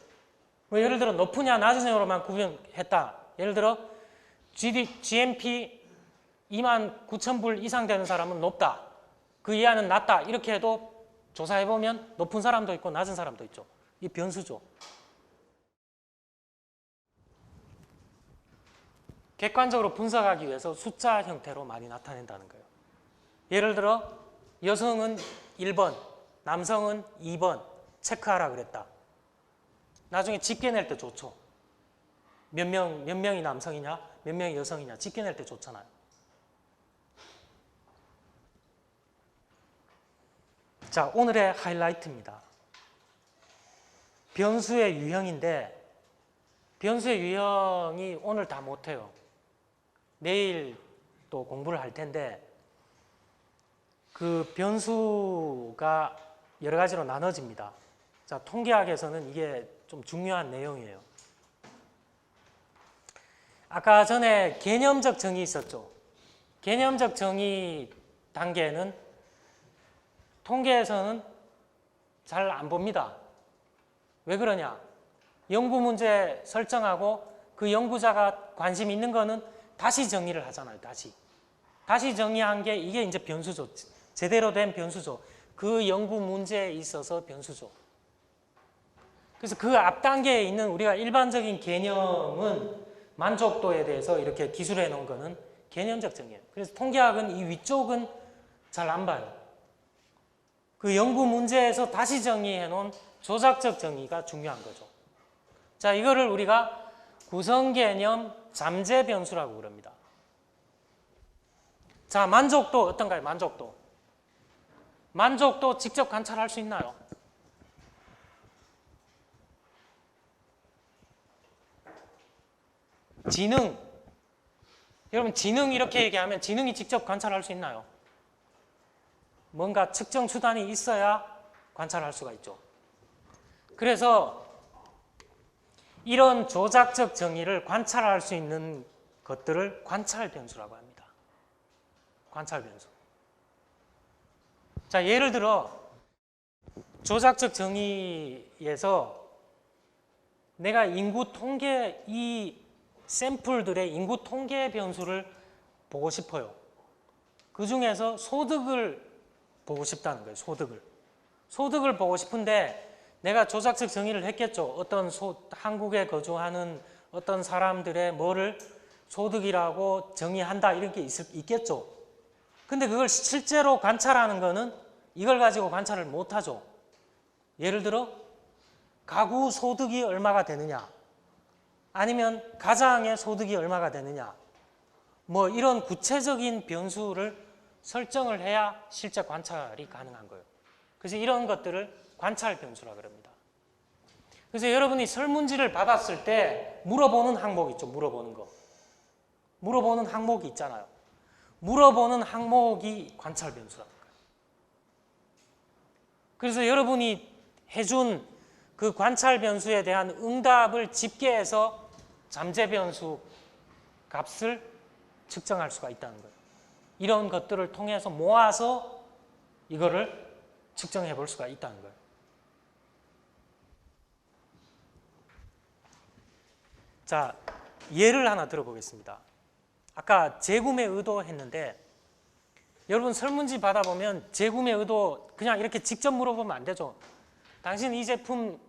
뭐 예를 들어 높으냐 낮으냐로만 구분했다. 예를 들어 GMP 29,000불 이상 되는 사람은 높다. 그 이하는 낮다. 이렇게 해도 조사해보면 높은 사람도 있고 낮은 사람도 있죠. 이 변수죠. 객관적으로 분석하기 위해서 숫자 형태로 많이 나타낸다는 거예요. 예를 들어 여성은 1번, 남성은 2번 체크하라 그랬다. 나중에 집계 낼 때 좋죠. 몇 명이 남성이냐, 몇 명이 여성이냐 집계 낼 때 좋잖아요. 자, 오늘의 하이라이트입니다. 변수의 유형인데 변수의 유형이 오늘 다 못해요. 내일 또 공부를 할 텐데 그 변수가 여러 가지로 나눠집니다. 자, 통계학에서는 이게 좀 중요한 내용이에요. 아까 전에 개념적 정의 있었죠. 개념적 정의 단계는 통계에서는 잘 안 봅니다. 왜 그러냐? 연구 문제 설정하고 그 연구자가 관심 있는 거는 다시 정의를 하잖아요. 다시 정의한 게 이게 이제 변수죠. 제대로 된 변수죠. 그 연구 문제에 있어서 변수죠. 그래서 그 앞 단계에 있는 우리가 일반적인 개념은 만족도에 대해서 이렇게 기술해 놓은 거는 개념적 정의예요. 그래서 통계학은 이 위쪽은 잘 안 봐요. 그 연구 문제에서 다시 정의해 놓은 조작적 정의가 중요한 거죠. 자, 이거를 우리가 구성개념 잠재 변수라고 그럽니다. 자, 만족도 어떤가요? 만족도 직접 관찰할 수 있나요? 지능. 여러분, 지능 이렇게 얘기하면 지능이 직접 관찰할 수 있나요? 뭔가 측정 수단이 있어야 관찰할 수가 있죠. 그래서 이런 조작적 정의를 관찰할 수 있는 것들을 관찰 변수라고 합니다. 관찰 변수. 자, 예를 들어 조작적 정의에서 내가 인구 통계, 이 샘플들의 인구 통계 변수를 보고 싶어요. 그 중에서 소득을 보고 싶다는 거예요. 소득을 보고 싶은데 내가 조작적 정의를 했겠죠. 어떤 한국에 거주하는 어떤 사람들의 뭐를 소득이라고 정의한다 이렇게 있겠죠. 근데 그걸 실제로 관찰하는 거는 이걸 가지고 관찰을 못하죠. 예를 들어 가구 소득이 얼마가 되느냐, 아니면 가장의 소득이 얼마가 되느냐, 뭐 이런 구체적인 변수를 설정을 해야 실제 관찰이 가능한 거예요. 그래서 이런 것들을 관찰 변수라고 합니다. 그래서 여러분이 설문지를 받았을 때 물어보는 항목 있죠. 물어보는 항목이 있잖아요. 물어보는 항목이 관찰 변수라는 거예요. 그래서 여러분이 해준 그 관찰 변수에 대한 응답을 집계해서 잠재 변수 값을 측정할 수가 있다는 거예요. 이런 것들을 통해서 모아서 이거를 측정해 볼 수가 있다는 거예요. 자, 예를 하나 들어보겠습니다. 아까 재구매 의도 했는데 여러분 설문지 받아보면 재구매 의도 그냥 이렇게 직접 물어보면 안 되죠. 당신 이 제품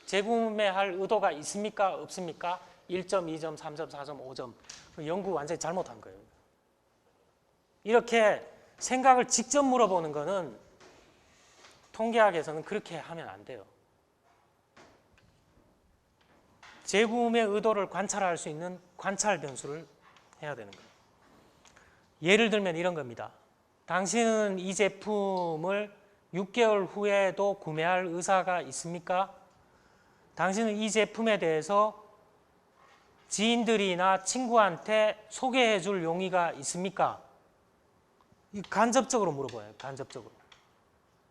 재구매할 의도가 있습니까? 없습니까? 1점, 2점, 3점, 4점, 5점. 연구 완전히 잘못한 거예요. 이렇게 생각을 직접 물어보는 거는 통계학에서는 그렇게 하면 안 돼요. 재구매 의도를 관찰할 수 있는 관찰 변수를 해야 되는 거예요. 예를 들면 이런 겁니다. 당신은 이 제품을 6개월 후에도 구매할 의사가 있습니까? 당신은 이 제품에 대해서 지인들이나 친구한테 소개해 줄 용의가 있습니까? 간접적으로 물어봐요.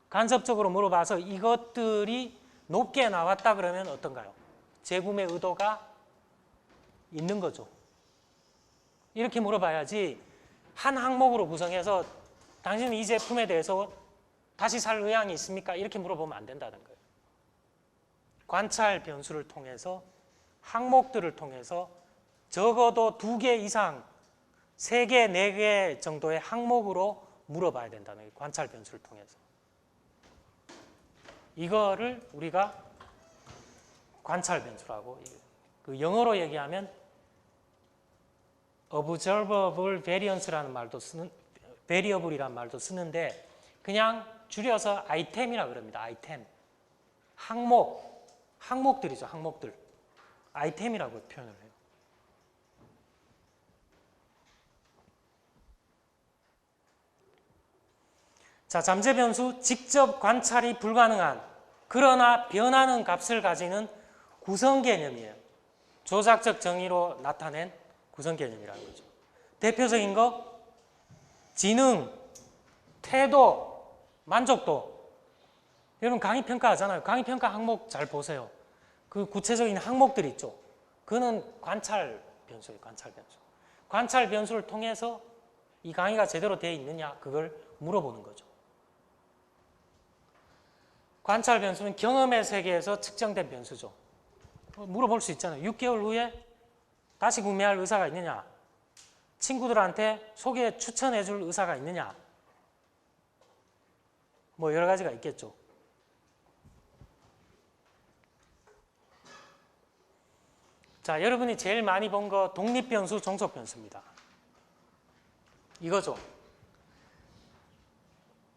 간접적으로 물어봐서 이것들이 높게 나왔다 그러면 어떤가요? 재구매 의도가 있는 거죠. 이렇게 물어봐야지 한 항목으로 구성해서 당신은 이 제품에 대해서 다시 살 의향이 있습니까? 이렇게 물어보면 안 된다는 거예요. 관찰 변수를 통해서 항목들을 통해서 적어도 2개 이상 3개, 4개 정도의 항목으로 물어봐야 된다는 거예요. 관찰 변수를 통해서. 이거를 우리가 관찰 변수라고, 그 영어로 얘기하면 observable variance라는 말도 variable이라는 말도 쓰는데 그냥 줄여서 아이템이라고 그럽니다. 아이템. 항목들이죠. 항목들. 아이템이라고 표현을 해요. 자, 잠재 변수, 직접 관찰이 불가능한 그러나 변하는 값을 가지는 구성 개념이에요. 조작적 정의로 나타낸 구성 개념이라는 거죠. 대표적인 거 지능, 태도, 만족도. 여러분 강의 평가하잖아요. 강의 평가 항목 잘 보세요. 그 구체적인 항목들이 있죠. 그거는 관찰 변수예요. 관찰 변수. 관찰 변수를 통해서 이 강의가 제대로 되어 있느냐 그걸 물어보는 거죠. 관찰 변수는 경험의 세계에서 측정된 변수죠. 물어볼 수 있잖아요. 6개월 후에 다시 구매할 의사가 있느냐? 친구들한테 소개 추천해 줄 의사가 있느냐? 뭐 여러 가지가 있겠죠. 자, 여러분이 제일 많이 본 거 독립변수, 종속변수입니다. 이거죠.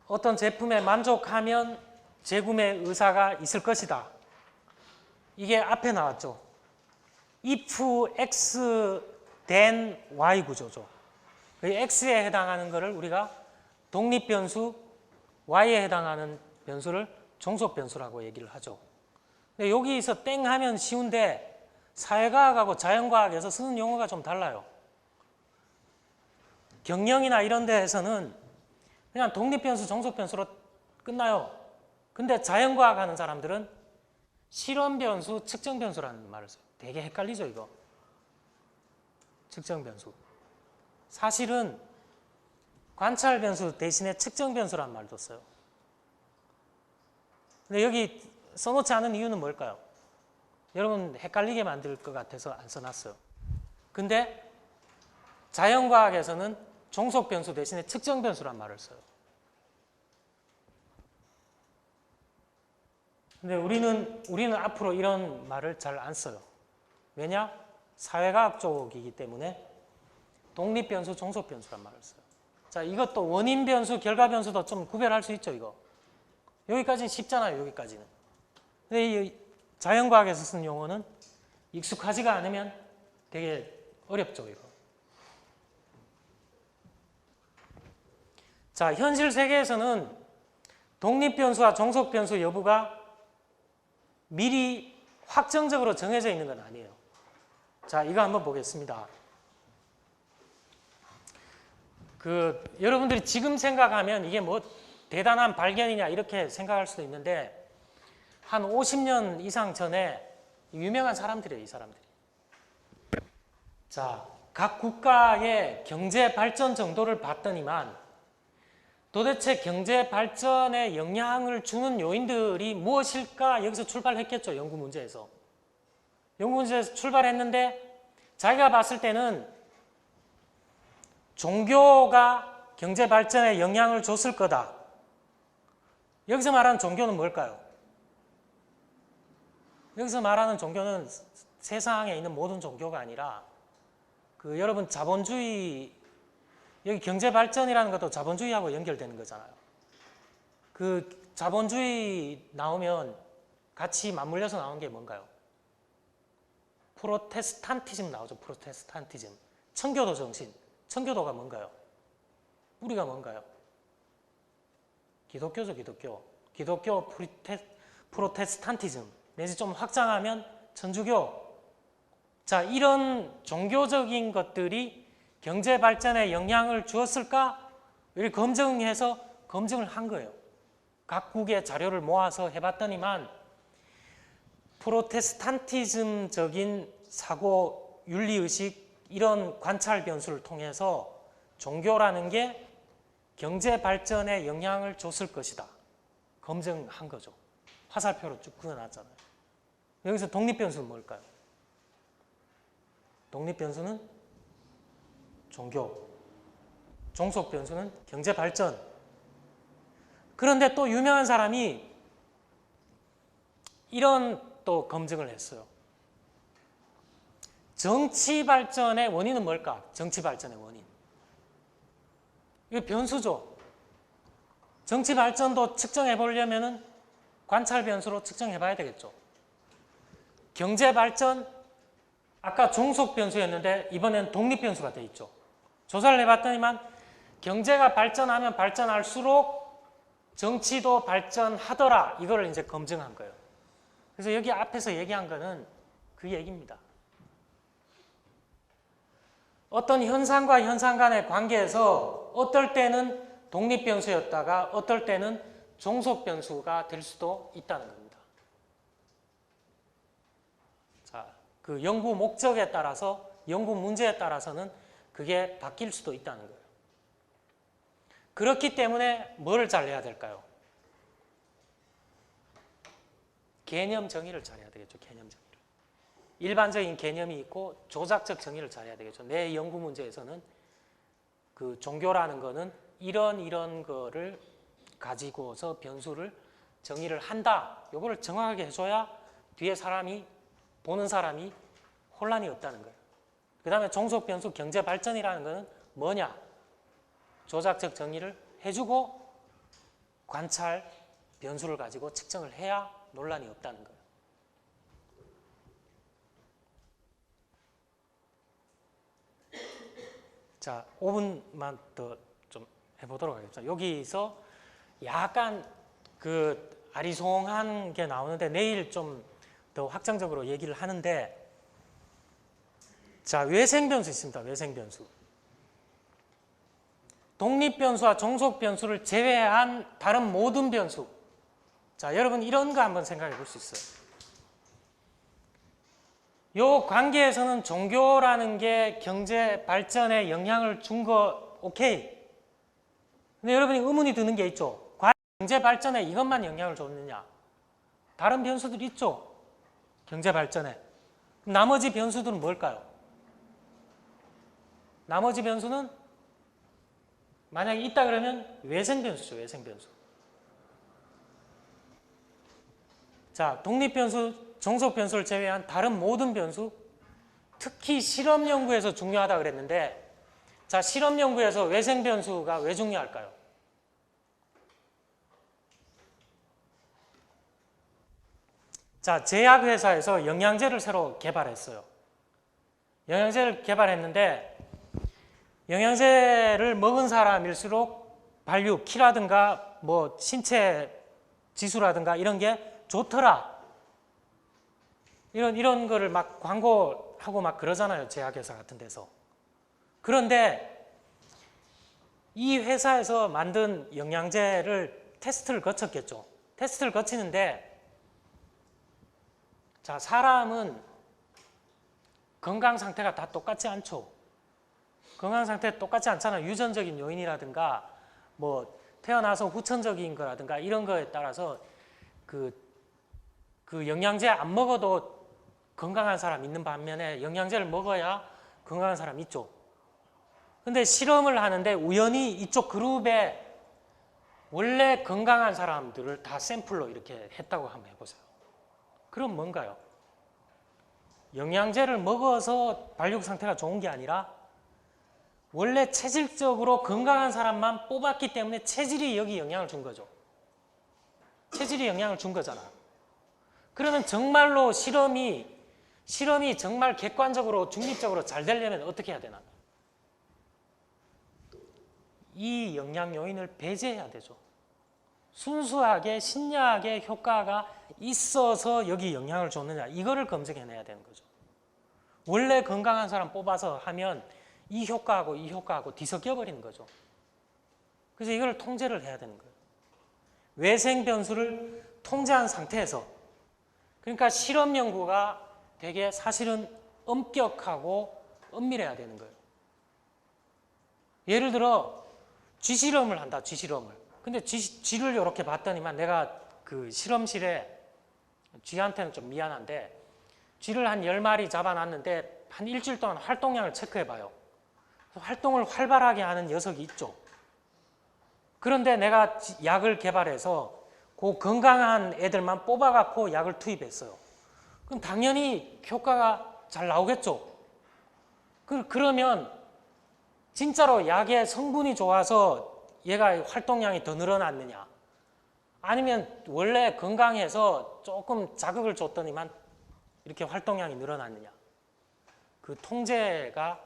어떤 제품에 만족하면 재구매 의사가 있을 것이다. 이게 앞에 나왔죠. if x then y 구조죠. x에 해당하는 것을 우리가 독립변수, y에 해당하는 변수를 종속변수라고 얘기를 하죠. 근데 여기서 땡 하면 쉬운데 사회과학하고 자연과학에서 쓰는 용어가 좀 달라요. 경영이나 이런 데에서는 그냥 독립변수, 종속변수로 끝나요. 근데 자연과학 하는 사람들은 실험변수, 측정변수라는 말을 써요. 되게 헷갈리죠, 이거. 측정변수. 사실은 관찰변수 대신에 측정변수라는 말도 써요. 근데 여기 써놓지 않은 이유는 뭘까요? 여러분 헷갈리게 만들 것 같아서 안 써놨어요. 근데 자연과학에서는 종속변수 대신에 측정변수란 말을 써요. 근데 우리는 앞으로 이런 말을 잘 안 써요. 왜냐? 사회과학 쪽이기 때문에 독립변수, 종속변수란 말을 써요. 자, 이것도 원인변수, 결과변수도 좀 구별할 수 있죠, 이거. 여기까지는 쉽잖아요, 여기까지는. 근데 이 자연과학에서 쓰는 용어는 익숙하지가 않으면 되게 어렵죠, 이거. 자, 현실 세계에서는 독립변수와 종속변수 여부가 미리 확정적으로 정해져 있는 건 아니에요. 자, 이거 한번 보겠습니다. 여러분들이 지금 생각하면 이게 뭐 대단한 발견이냐 이렇게 생각할 수도 있는데 한 50년 이상 전에 유명한 사람들이에요, 이 사람들이. 자, 각 국가의 경제 발전 정도를 봤더니만 도대체 경제 발전에 영향을 주는 요인들이 무엇일까? 여기서 출발했겠죠, 연구 문제에서. 연구 문제에서 출발했는데 자기가 봤을 때는 종교가 경제 발전에 영향을 줬을 거다. 여기서 말하는 종교는 뭘까요? 여기서 말하는 종교는 세상에 있는 모든 종교가 아니라 여러분 자본주의, 여기 경제 발전이라는 것도 자본주의하고 연결되는 거잖아요. 자본주의 나오면 같이 맞물려서 나오는 게 뭔가요? 프로테스탄티즘 나오죠. 프로테스탄티즘. 청교도 정신. 청교도가 뭔가요? 뿌리가 뭔가요? 기독교죠, 기독교. 기독교 프로테스탄티즘. 내지 좀 확장하면 천주교. 자, 이런 종교적인 것들이 경제 발전에 영향을 주었을까? 이렇게 검증을 한 거예요. 각국의 자료를 모아서 해봤더니만 프로테스탄티즘적인 사고, 윤리의식 이런 관찰 변수를 통해서 종교라는 게 경제 발전에 영향을 줬을 것이다. 검증한 거죠. 화살표로 쭉 그어놨잖아요. 여기서 독립변수는 뭘까요? 독립변수는 종교, 종속변수는 경제 발전. 그런데 또 유명한 사람이 이런 또 검증을 했어요. 정치 발전의 원인은 뭘까? 정치 발전의 원인. 이거 변수죠. 정치 발전도 측정해 보려면은 관찰 변수로 측정해 봐야 되겠죠. 경제 발전, 아까 종속 변수였는데 이번엔 독립 변수가 돼 있죠. 조사를 해봤더니만 경제가 발전하면 발전할수록 정치도 발전하더라. 이거를 이제 검증한 거예요. 그래서 여기 앞에서 얘기한 거는 그 얘기입니다. 어떤 현상과 현상 간의 관계에서 어떨 때는 독립 변수였다가 어떨 때는 종속 변수가 될 수도 있다는 겁니다. 자, 그 연구 목적에 따라서, 연구 문제에 따라서는 그게 바뀔 수도 있다는 거예요. 그렇기 때문에 뭐를 잘 해야 될까요? 개념 정의를 잘해야 되겠죠. 개념 정의를. 일반적인 개념이 있고 조작적 정의를 잘해야 되겠죠. 내 연구 문제에서는 그 종교라는 거는 이런 거를 가지고서 변수를 정의를 한다. 요거를 정확하게 해줘야 뒤에 사람이, 보는 사람이 혼란이 없다는 거예요. 그 다음에 종속 변수 경제 발전이라는 거는 뭐냐? 조작적 정의를 해주고 관찰 변수를 가지고 측정을 해야 논란이 없다는 거예요. 자, 5분만 더 좀 해보도록 하겠습니다. 여기서 약간 그 아리송한 게 나오는데 내일 좀 더 확정적으로 얘기를 하는데, 자, 외생변수 있습니다. 외생변수. 독립변수와 종속변수를 제외한 다른 모든 변수. 자, 여러분 이런 거 한번 생각해 볼 수 있어요. 요 관계에서는 종교라는 게 경제 발전에 영향을 준 거 오케이. 근데 여러분이 의문이 드는 게 있죠. 과연 경제 발전에 이것만 영향을 줬느냐? 다른 변수들 있죠. 경제 발전에. 나머지 변수들은 뭘까요? 나머지 변수는 만약에 있다 그러면 외생변수죠. 외생변수. 자, 독립변수, 종속변수를 제외한 다른 모든 변수, 특히 실험 연구에서 중요하다 그랬는데, 자, 실험 연구에서 외생변수가 왜 중요할까요? 자, 제약회사에서 영양제를 새로 개발했어요. 영양제를 개발했는데 영양제를 먹은 사람일수록 발육, 키라든가 뭐 신체 지수라든가 이런 게 좋더라. 이런 거를 막 광고하고 막 그러잖아요. 제약회사 같은 데서. 그런데 이 회사에서 만든 영양제를 테스트를 거쳤겠죠. 테스트를 거치는데, 자, 사람은 건강 상태가 다 똑같지 않죠. 건강 상태 똑같지 않잖아요. 유전적인 요인이라든가 뭐 태어나서 후천적인 거라든가 이런 거에 따라서 그 영양제 안 먹어도 건강한 사람 있는 반면에 영양제를 먹어야 건강한 사람 있죠. 근데 실험을 하는데 우연히 이쪽 그룹에 원래 건강한 사람들을 다 샘플로 이렇게 했다고 한번 해보세요. 그럼 뭔가요? 영양제를 먹어서 발육 상태가 좋은 게 아니라 원래 체질적으로 건강한 사람만 뽑았기 때문에 체질이 여기 영향을 준 거죠. 체질이 영향을 준 거잖아. 그러면 정말로 실험이 정말 객관적으로 중립적으로 잘 되려면 어떻게 해야 되나? 이 영양 요인을 배제해야 되죠. 순수하게 신약의 효과가 있어서 여기 영향을 줬느냐, 이거를 검증해내야 되는 거죠. 원래 건강한 사람 뽑아서 하면 이 효과하고 뒤섞여 버리는 거죠. 그래서 이걸 통제를 해야 되는 거예요. 외생 변수를 통제한 상태에서, 그러니까 실험 연구가 되게 사실은 엄격하고 엄밀해야 되는 거예요. 예를 들어 쥐실험을 한다. 쥐실험을. 근데 쥐를 이렇게 봤더니만 내가 그 실험실에, 쥐한테는 좀 미안한데 쥐를 한 10마리 잡아놨는데 한 일주일 동안 활동량을 체크해봐요. 활동을 활발하게 하는 녀석이 있죠. 그런데 내가 약을 개발해서 그 건강한 애들만 뽑아갖고 약을 투입했어요. 그럼 당연히 효과가 잘 나오겠죠. 그러면 진짜로 약의 성분이 좋아서 얘가 활동량이 더 늘어났느냐, 아니면 원래 건강해서 조금 자극을 줬더니만 이렇게 활동량이 늘어났느냐. 그 통제가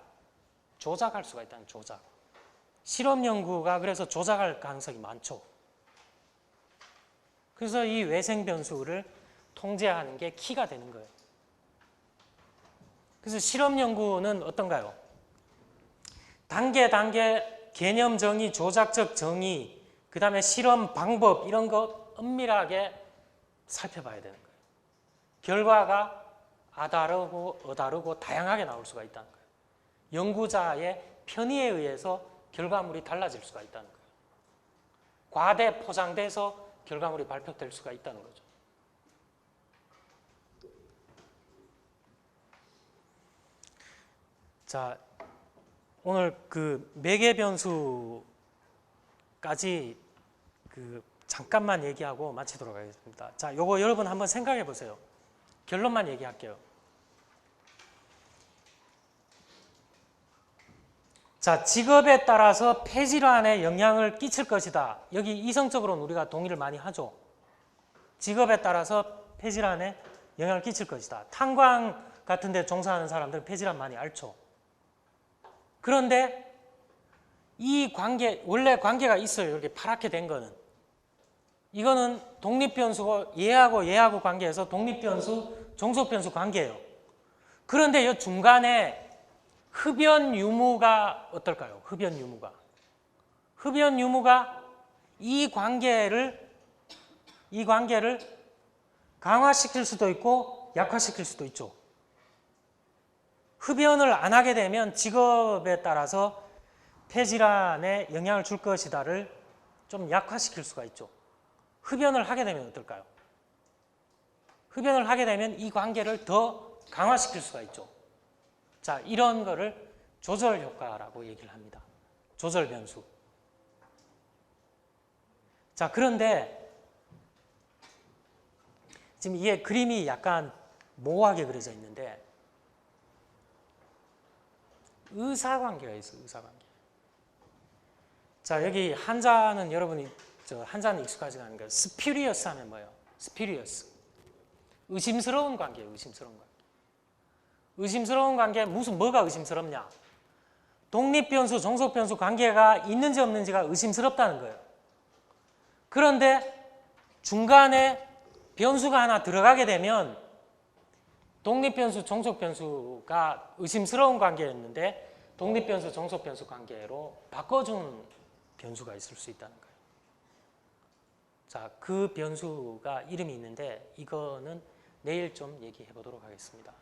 조작할 수가 있다는, 조작. 실험 연구가 그래서 조작할 가능성이 많죠. 그래서 이 외생 변수를 통제하는 게 키가 되는 거예요. 그래서 실험 연구는 어떤가요? 단계 개념 정의, 조작적 정의, 그 다음에 실험 방법 이런 거 엄밀하게 살펴봐야 되는 거예요. 결과가 아다르고 어다르고 다양하게 나올 수가 있다는 거예요. 연구자의 편의에 의해서 결과물이 달라질 수가 있다는 거예요. 과대 포장돼서 결과물이 발표될 수가 있다는 거죠. 자, 오늘 그 매개 변수까지 잠깐만 얘기하고 마치도록 하겠습니다. 자, 요거 여러분 한번 생각해 보세요. 결론만 얘기할게요. 자, 직업에 따라서 폐질환에 영향을 끼칠 것이다. 여기 이성적으로는 우리가 동의를 많이 하죠. 직업에 따라서 폐질환에 영향을 끼칠 것이다. 탄광 같은 데 종사하는 사람들은 폐질환 많이 앓죠. 그런데 이 관계, 원래 관계가 있어요. 이렇게 파랗게 된 거는. 이거는 독립변수고 얘하고 관계에서 독립변수, 종속변수 관계예요. 그런데 이 중간에 흡연 유무가 어떨까요? 흡연 유무가 이 관계를 강화시킬 수도 있고 약화시킬 수도 있죠. 흡연을 안 하게 되면 직업에 따라서 폐질환에 영향을 줄 것이다를 좀 약화시킬 수가 있죠. 흡연을 하게 되면 어떨까요? 흡연을 하게 되면 이 관계를 더 강화시킬 수가 있죠. 자, 이런 거를 조절 효과라고 얘기를 합니다. 조절 변수. 자, 그런데 지금 이게 그림이 약간 모호하게 그려져 있는데 의사관계가 있어요. 의사관계. 자, 여기 한자는 여러분이 한자는 익숙하지가 않은 거예요. 스피리어스 하면 뭐예요? 스피리어스. 의심스러운 관계예요. 의심스러운 관계. 의심스러운 관계 뭐가 의심스럽냐? 독립변수, 종속변수 관계가 있는지 없는지가 의심스럽다는 거예요. 그런데 중간에 변수가 하나 들어가게 되면 독립변수, 종속변수가 의심스러운 관계였는데 독립변수, 종속변수 관계로 바꿔준 변수가 있을 수 있다는 거예요. 자, 그 변수가 이름이 있는데 이거는 내일 좀 얘기해 보도록 하겠습니다.